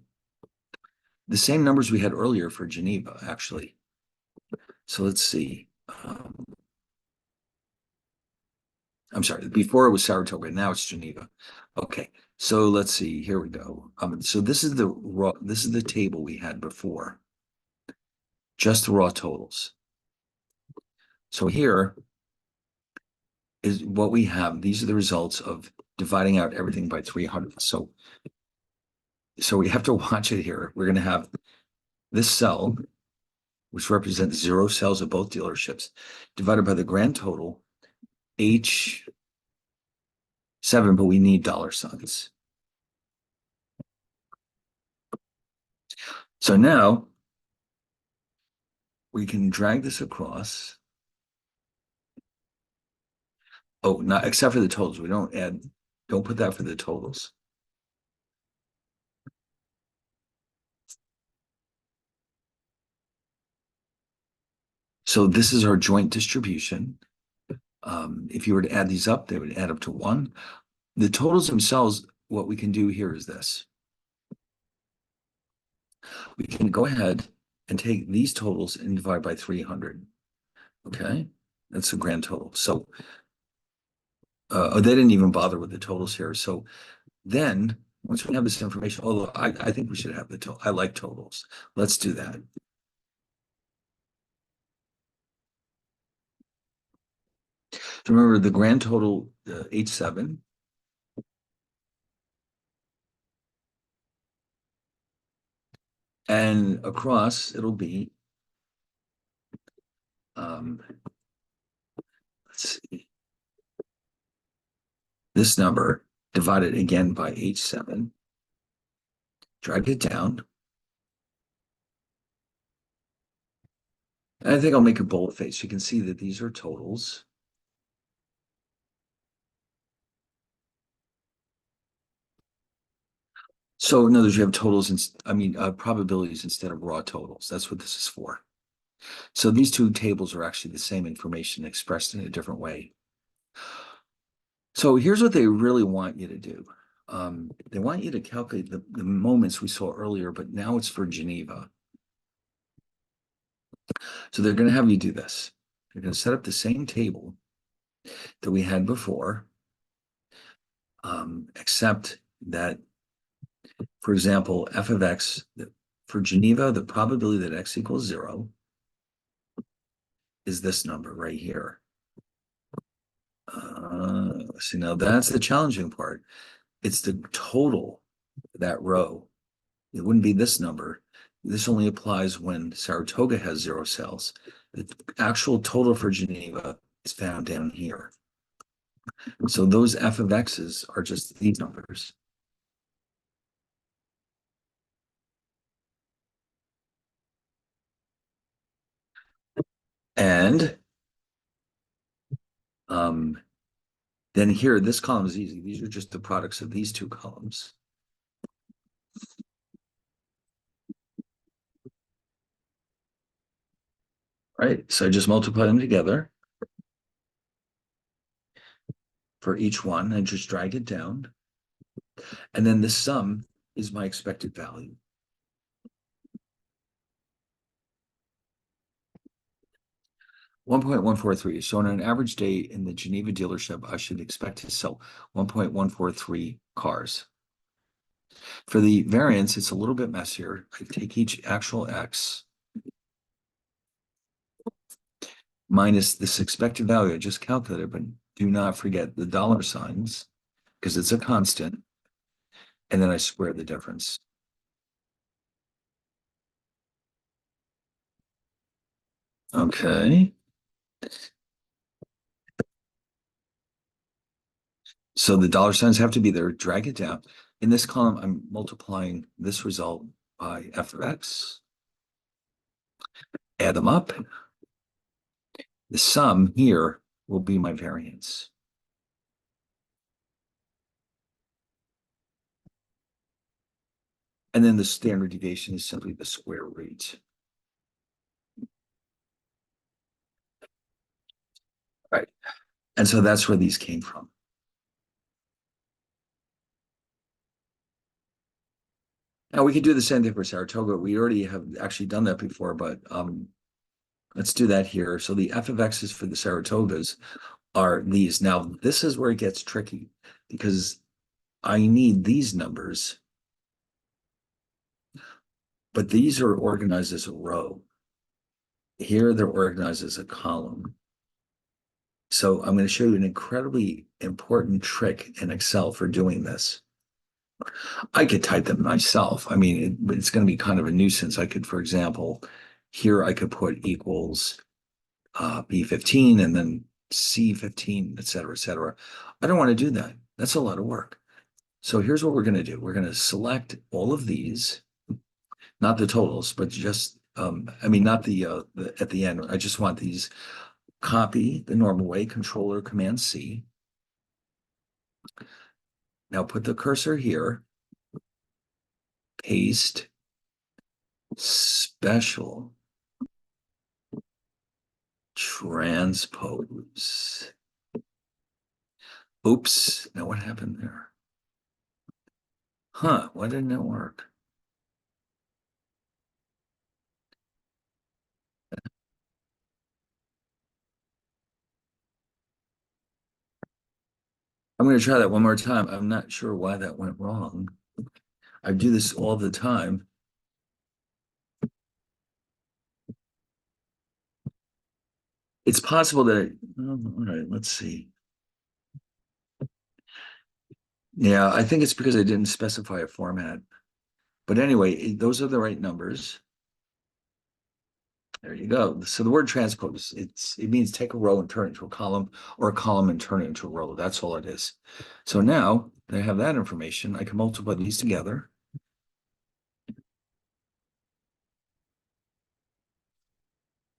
same numbers we had earlier for Geneva, actually. So let's see. I'm sorry, before it was Saratoga, now it's Geneva. Okay, so let's see, here we go. So this is the table we had before, just the raw totals. So here is what we have. These are the results of dividing out everything by 300. So we have to watch it here. We're going to have this cell, which represents 0 cells of both dealerships, divided by the grand total, H7, but we need $signs. So now we can drag this across. Oh, not except for the totals. We don't put that for the totals. So this is our joint distribution. If you were to add these up, they would add up to 1. The totals themselves, what we can do here is this. We can go ahead and take these totals and divide by 300. Okay, that's the grand total. So they didn't even bother with the totals here. So then once we have this information, although I think we should have the total. I like totals. Let's do that. So remember the grand total, H7. And across it'll be, let's see, this number divided again by H7. Drag it down. And I think I'll make a boldface. You can see that these are totals. So in other words, you have totals, probabilities instead of raw totals. That's what this is for. So these two tables are actually the same information expressed in a different way. So here's what they really want you to do. They want you to calculate the moments we saw earlier, but now it's for Geneva. So they're going to have you do this. They're going to set up the same table that we had before, except that, for example, f of x, for Geneva, the probability that x equals 0 is this number right here. See, now that's the challenging part. It's the total, that row. It wouldn't be this number. This only applies when Saratoga has 0 cells. The actual total for Geneva is found down here. So those f of x's are just these numbers. And then here, this column is easy. These are just the products of these two columns. Right, so I just multiply them together for each one and just drag it down. And then the sum is my expected value. $1.143. So on an average day in the Geneva dealership, I should expect to sell 1.143 cars. For the variance, it's a little bit messier. I take each actual X minus this expected value I just calculated, but do not forget the $signs because it's a constant. And then I square the difference. Okay. So the $signs have to be there. Drag it down. In this column, I'm multiplying this result by f of x. Add them up. The sum here will be my variance. And then the standard deviation is simply the square root. Right. And so that's where these came from. Now we could do the same thing for Saratoga. We already have actually done that before, but let's do that here. So the f of x's for the Saratogas are these. Now this is where it gets tricky because I need these numbers, but these are organized as a row. Here they're organized as a column. So I'm going to show you an incredibly important trick in Excel for doing this. I could type them myself. I mean, it's going to be kind of a nuisance. I could, for example, here I could put equals B15 and then C15, et cetera, et cetera. I don't want to do that. That's a lot of work. So here's what we're going to do. We're going to select all of these, not the totals, but just, I mean, not the at the end. I just want these. Copy the normal way, Control or Command C. Now put the cursor here, paste, special, transpose. Oops, now what happened there? Huh, why didn't it work? I'm going to try that one more time. I'm not sure why that went wrong. I do this all the time. It's possible that, all right, let's see. Yeah, I think it's because I didn't specify a format. But anyway, those are the right numbers. There you go. So the word transpose, it means take a row and turn it into a column, or a column and turn it into a row. That's all it is. So now that I have that information, I can multiply these together.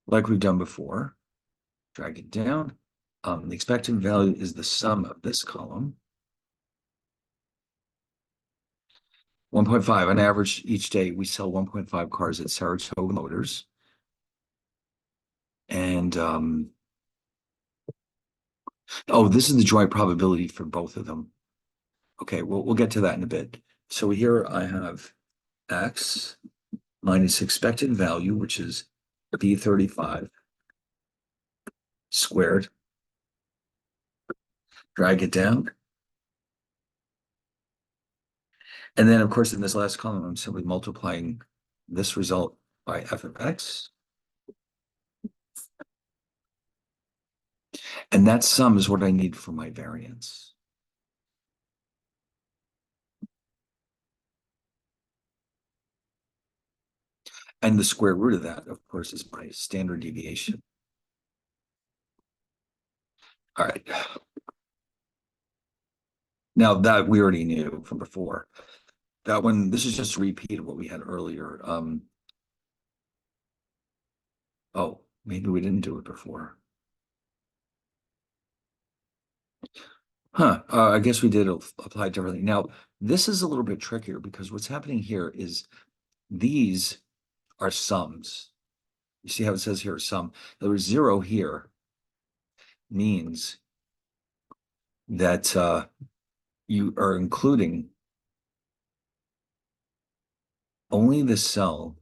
Like we've done before. Drag it down. The expected value is the sum of this column. 1.5 on average each day, we sell 1.5 cars at Saratoga Motors. And oh, this is the joint probability for both of them. Okay, we'll get to that in a bit. So here I have X minus expected value, which is B35 squared. Drag it down. And then, of course, in this last column, I'm simply multiplying this result by f of x. And that sum is what I need for my variance. And the square root of that, of course, is my standard deviation. All right. Now that we already knew from before. That one, this is just a repeat of what we had earlier. Oh, maybe we didn't do it before. Huh, I guess we did apply differently. Now, this is a little bit trickier because what's happening here is these are sums. You see how it says here, sum. There was 0 here means that you are including only the cell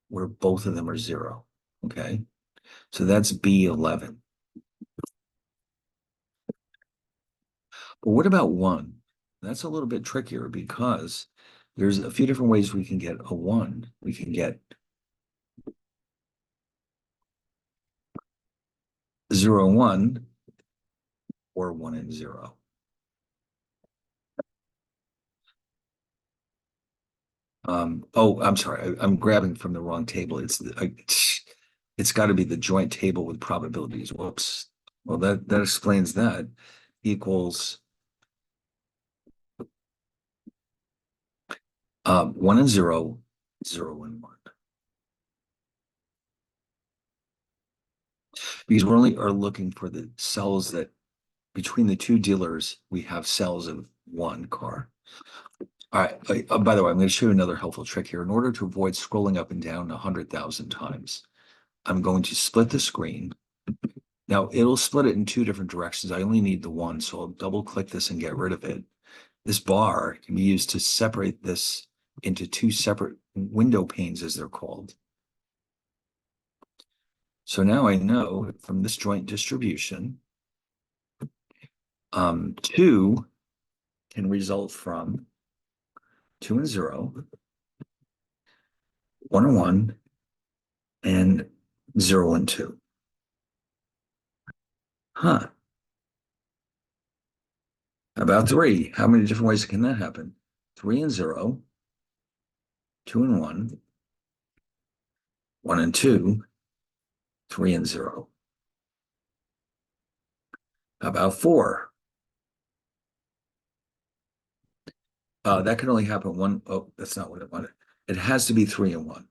where both of them are 0, okay? So that's B11. But what about 1? That's a little bit trickier because there's a few different ways we can get a 1. We can get 0 and 1 or 1 and 0. Oh, I'm sorry. I'm grabbing from the wrong table. It's got to be the joint table with probabilities. Whoops. Well, that explains that. Equals 1 and 0, 0 and 1. because we only are looking for the cells that between the two dealers, we have cells of one car. All right. By the way, I'm going to show you another helpful trick here. In order to avoid scrolling up and down 100,000 times, I'm going to split the screen. Now it'll split it in two different directions. I only need the one, so I'll double click this and get rid of it. This bar can be used to separate this into two separate window panes, as they're called. So now I know from this joint distribution, 2 can result from 2 and 0, 1 and 1, and 0 and 2. Huh. About 3. How many different ways can that happen? 3 and 0, 2 and 1, 1 and 2, 3 and 0. How about 4? That can only happen one. Oh, that's not what I wanted. It has to be 3 and 1.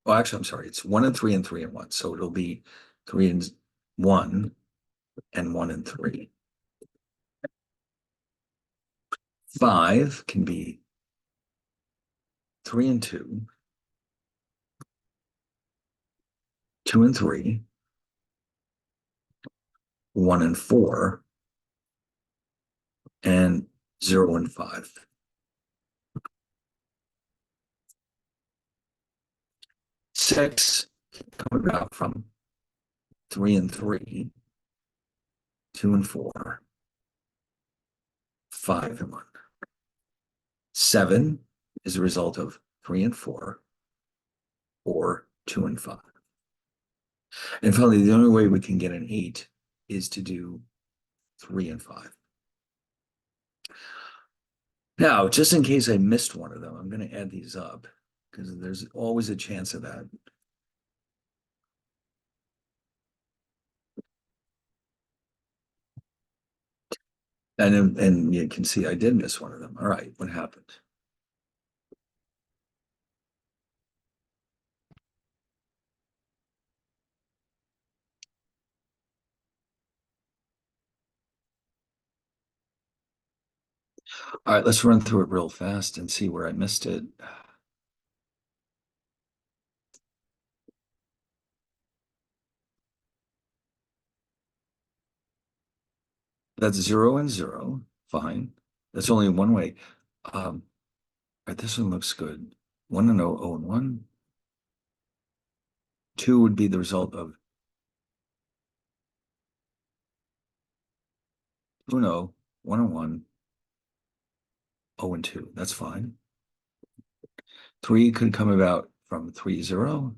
Oh, actually, I'm sorry. It's 1 and 3 and 3 and 1. So it'll be 3 and 1 and 1 and 3. 5 can be 3 and 2, 2 and 3, 1 and 4, and 0 and 5. 6 come about from 3 and 3, 2 and 4, 5 and 1. 7 is a result of 3 and 4, or 2 and 5. And finally, the only way we can get an 8 is to do 3 and 5. Now, just in case I missed one of them, I'm going to add these up because there's always a chance of that. And you can see I did miss one of them. All right, what happened? All right, let's run through it real fast and see where I missed it. That's 0 and 0. Fine. That's only one way. All right, this one looks good. 1 and 0, 0 and 1. 2 would be the result of 2 and 0, 1 and 1, 0 and 2. That's fine. 3 could come about from 3, 0,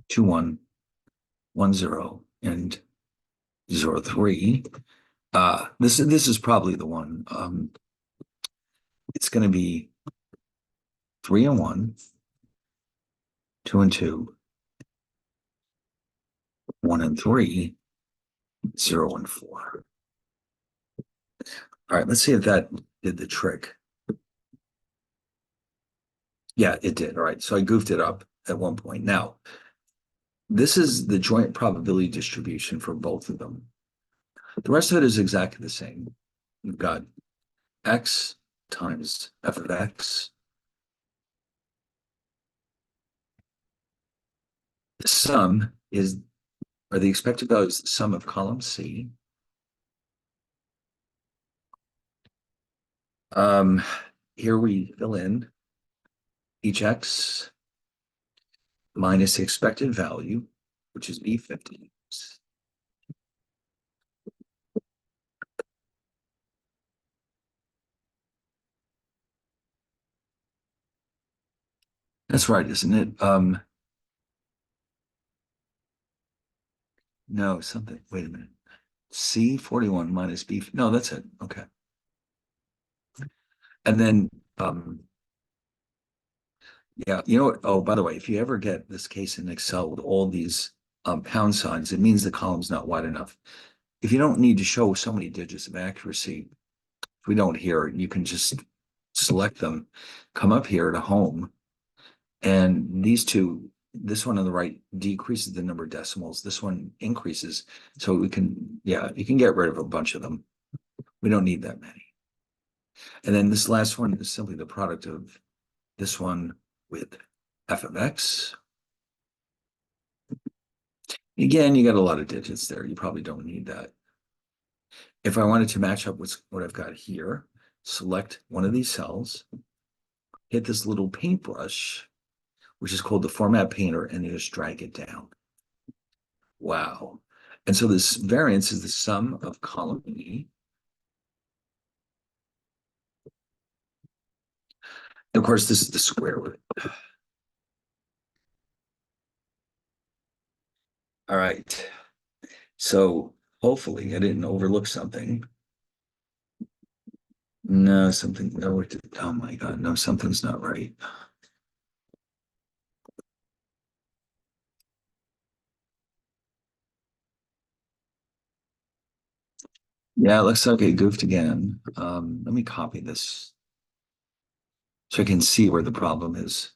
2, 1, 1, 0, and 0, 3. This is probably the one. It's going to be 3 and 1, 2 and 2, 1 and 3, 0 and 4. All right, let's see if that did the trick. Yeah, it did. All right, so I goofed it up at one point. Now, this is the joint probability distribution for both of them. The rest of it is exactly the same. You've got x times f of x. The sum is, or the expected value is the sum of column C. Here we fill in each x minus the expected value, which is B50. That's right, isn't it? No, something. Wait a minute. C41 minus B. No, that's it. Okay. And then, yeah, you know what? Oh, by the way, if you ever get this case in Excel with all these pound signs, it means the column's not wide enough. If you don't need to show so many digits of accuracy, if we don't here, you can just select them, come up here to home, and these two this one on the right decreases the number of decimals. This one increases. So we can, yeah, you can get rid of a bunch of them. We don't need that many. And then this last one is simply the product of this one with f of x. Again, you got a lot of digits there. You probably don't need that. If I wanted to match up with what I've got here, select one of these cells, hit this little paintbrush, which is called the format painter, and you just drag it down. Wow. And so this variance is the sum of column E. And of course, this is the square root. All right. So hopefully I didn't overlook something. No, something, no, oh my God, no, something's not right. Yeah, it looks like I goofed again. Let me copy this so I can see where the problem is.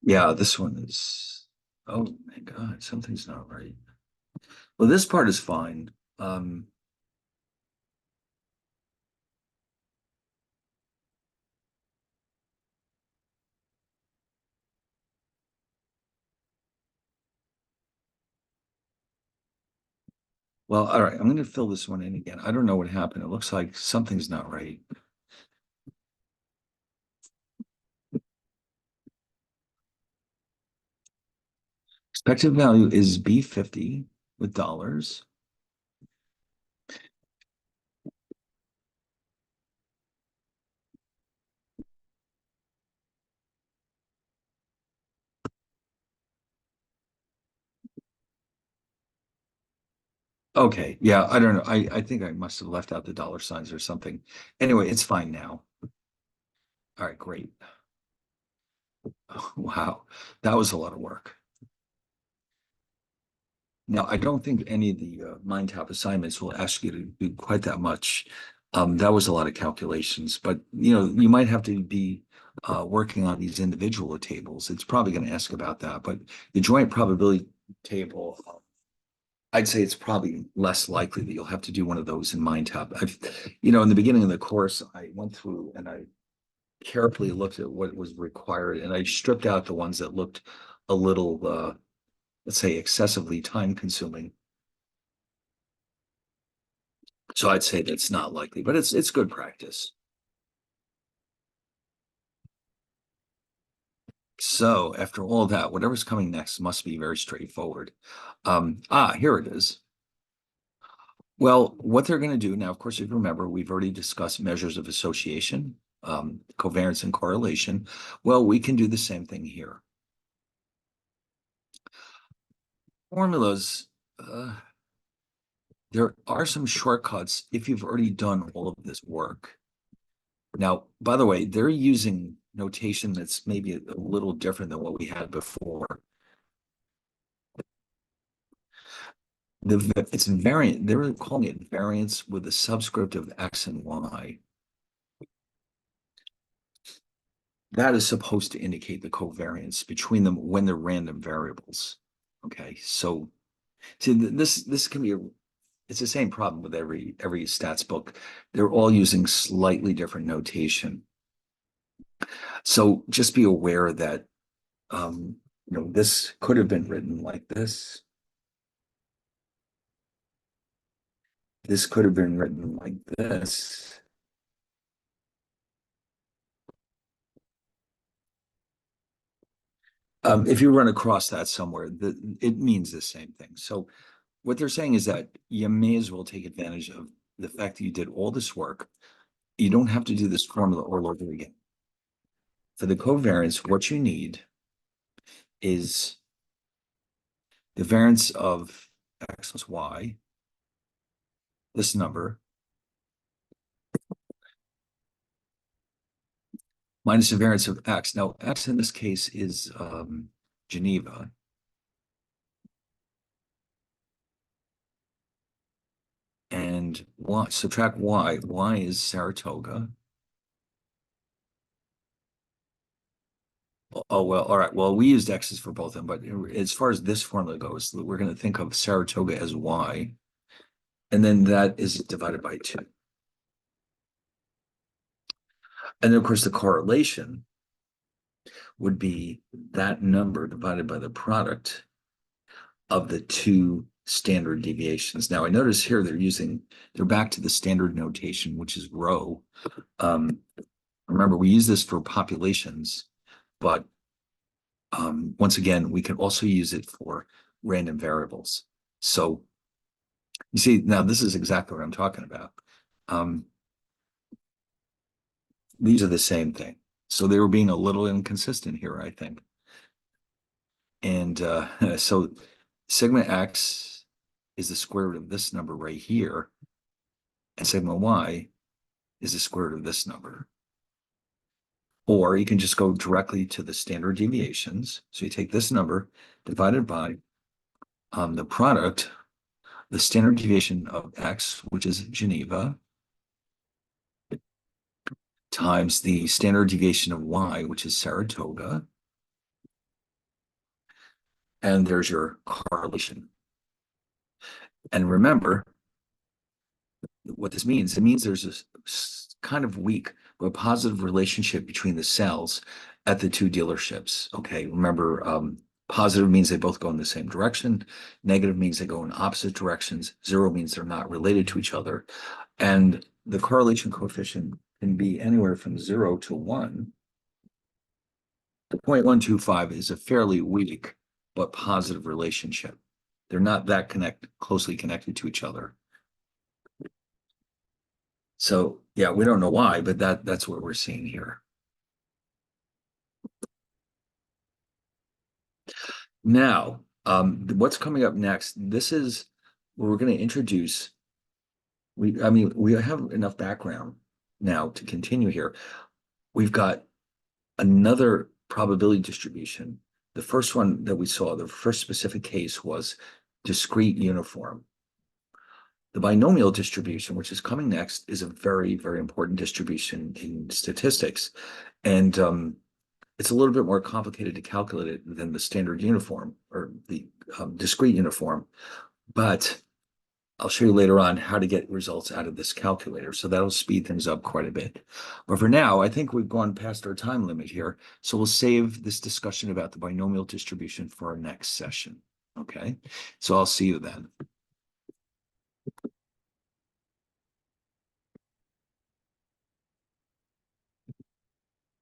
Yeah, this one is, oh my God, something's not right. Well, this part is fine. Um, well, all right, I'm going to fill this one in again. I don't know what happened. It looks like something's not right. Expected value is B50 with dollars. Okay, yeah, I don't know. I think I must have left out the dollar signs or something. Anyway, it's fine now. All right, great. Oh, wow, that was a lot of work. Now, I don't think any of the MindTap assignments will ask you to do quite that much. That was a lot of calculations, but you might have to be working on these individual tables. It's probably going to ask about that, but the joint probability table, I'd say it's probably less likely that you'll have to do one of those in MindTap. In the beginning of the course, I went through and I carefully looked at what was required, and I stripped out the ones that looked a little, let's say, excessively time consuming. So I'd say that's not likely, but it's good practice. So after all that, whatever's coming next must be very straightforward. Here it is. Well, what they're going to do now, of course, if you remember, we've already discussed measures of association, covariance and correlation. Well, we can do the same thing here. Formulas, there are some shortcuts if you've already done all of this work. Now, by the way, they're using notation that's maybe a little different than what we had before. It's variant. They're calling it variance with a subscript of x and y. That is supposed to indicate the covariance between them when they're random variables. Okay, so see this can be it's the same problem with every stats book. They're all using slightly different notation. So just be aware that this could have been written like this. This could have been written like this. If you run across that somewhere, it means the same thing. So what they're saying is that you may as well take advantage of the fact that you did all this work. You don't have to do this formula all over again. For the covariance, what you need is the variance of x plus y, this number, minus the variance of x. Now, x in this case is Geneva. and y, subtract y. Y is Saratoga. Oh, well, all right. Well, we used x's for both of them, but as far as this formula goes, we're going to think of Saratoga as y, and then that is divided by 2. And then, of course, the correlation would be that number divided by the product of the 2 standard deviations. Now, I notice here they're back to the standard notation, which is rho. Remember, we use this for populations, but once again, we can also use it for random variables. So you see, now this is exactly what I'm talking about. These are the same thing. So they were being a little inconsistent here, I think. And so sigma x is the square root of this number right here, and sigma y is the square root of this number. Or you can just go directly to the standard deviations. So you take this number divided by the product, the standard deviation of x, which is Geneva, times the standard deviation of y, which is Saratoga. And there's your correlation. And remember what this means. It means there's a kind of weak but positive relationship between the cells at the 2 dealerships. Okay, remember, positive means they both go in the same direction. Negative means they go in opposite directions. 0 means they're not related to each other. And the correlation coefficient can be anywhere from 0 to 1. The 0.125 is a fairly weak but positive relationship. They're not that closely connected to each other. So yeah, we don't know why, but that's what we're seeing here. Now, what's coming up next? This is where we're going to introduce. We have enough background now to continue here. We've got another probability distribution. The first one that we saw, the first specific case, was discrete uniform. The binomial distribution, which is coming next, is a very, very important distribution in statistics. And it's a little bit more complicated to calculate it than the standard uniform or the discrete uniform. But I'll show you later on how to get results out of this calculator. So that'll speed things up quite a bit. But for now, I think we've gone past our time limit here. So we'll save this discussion about the binomial distribution for our next session. Okay, so I'll see you then.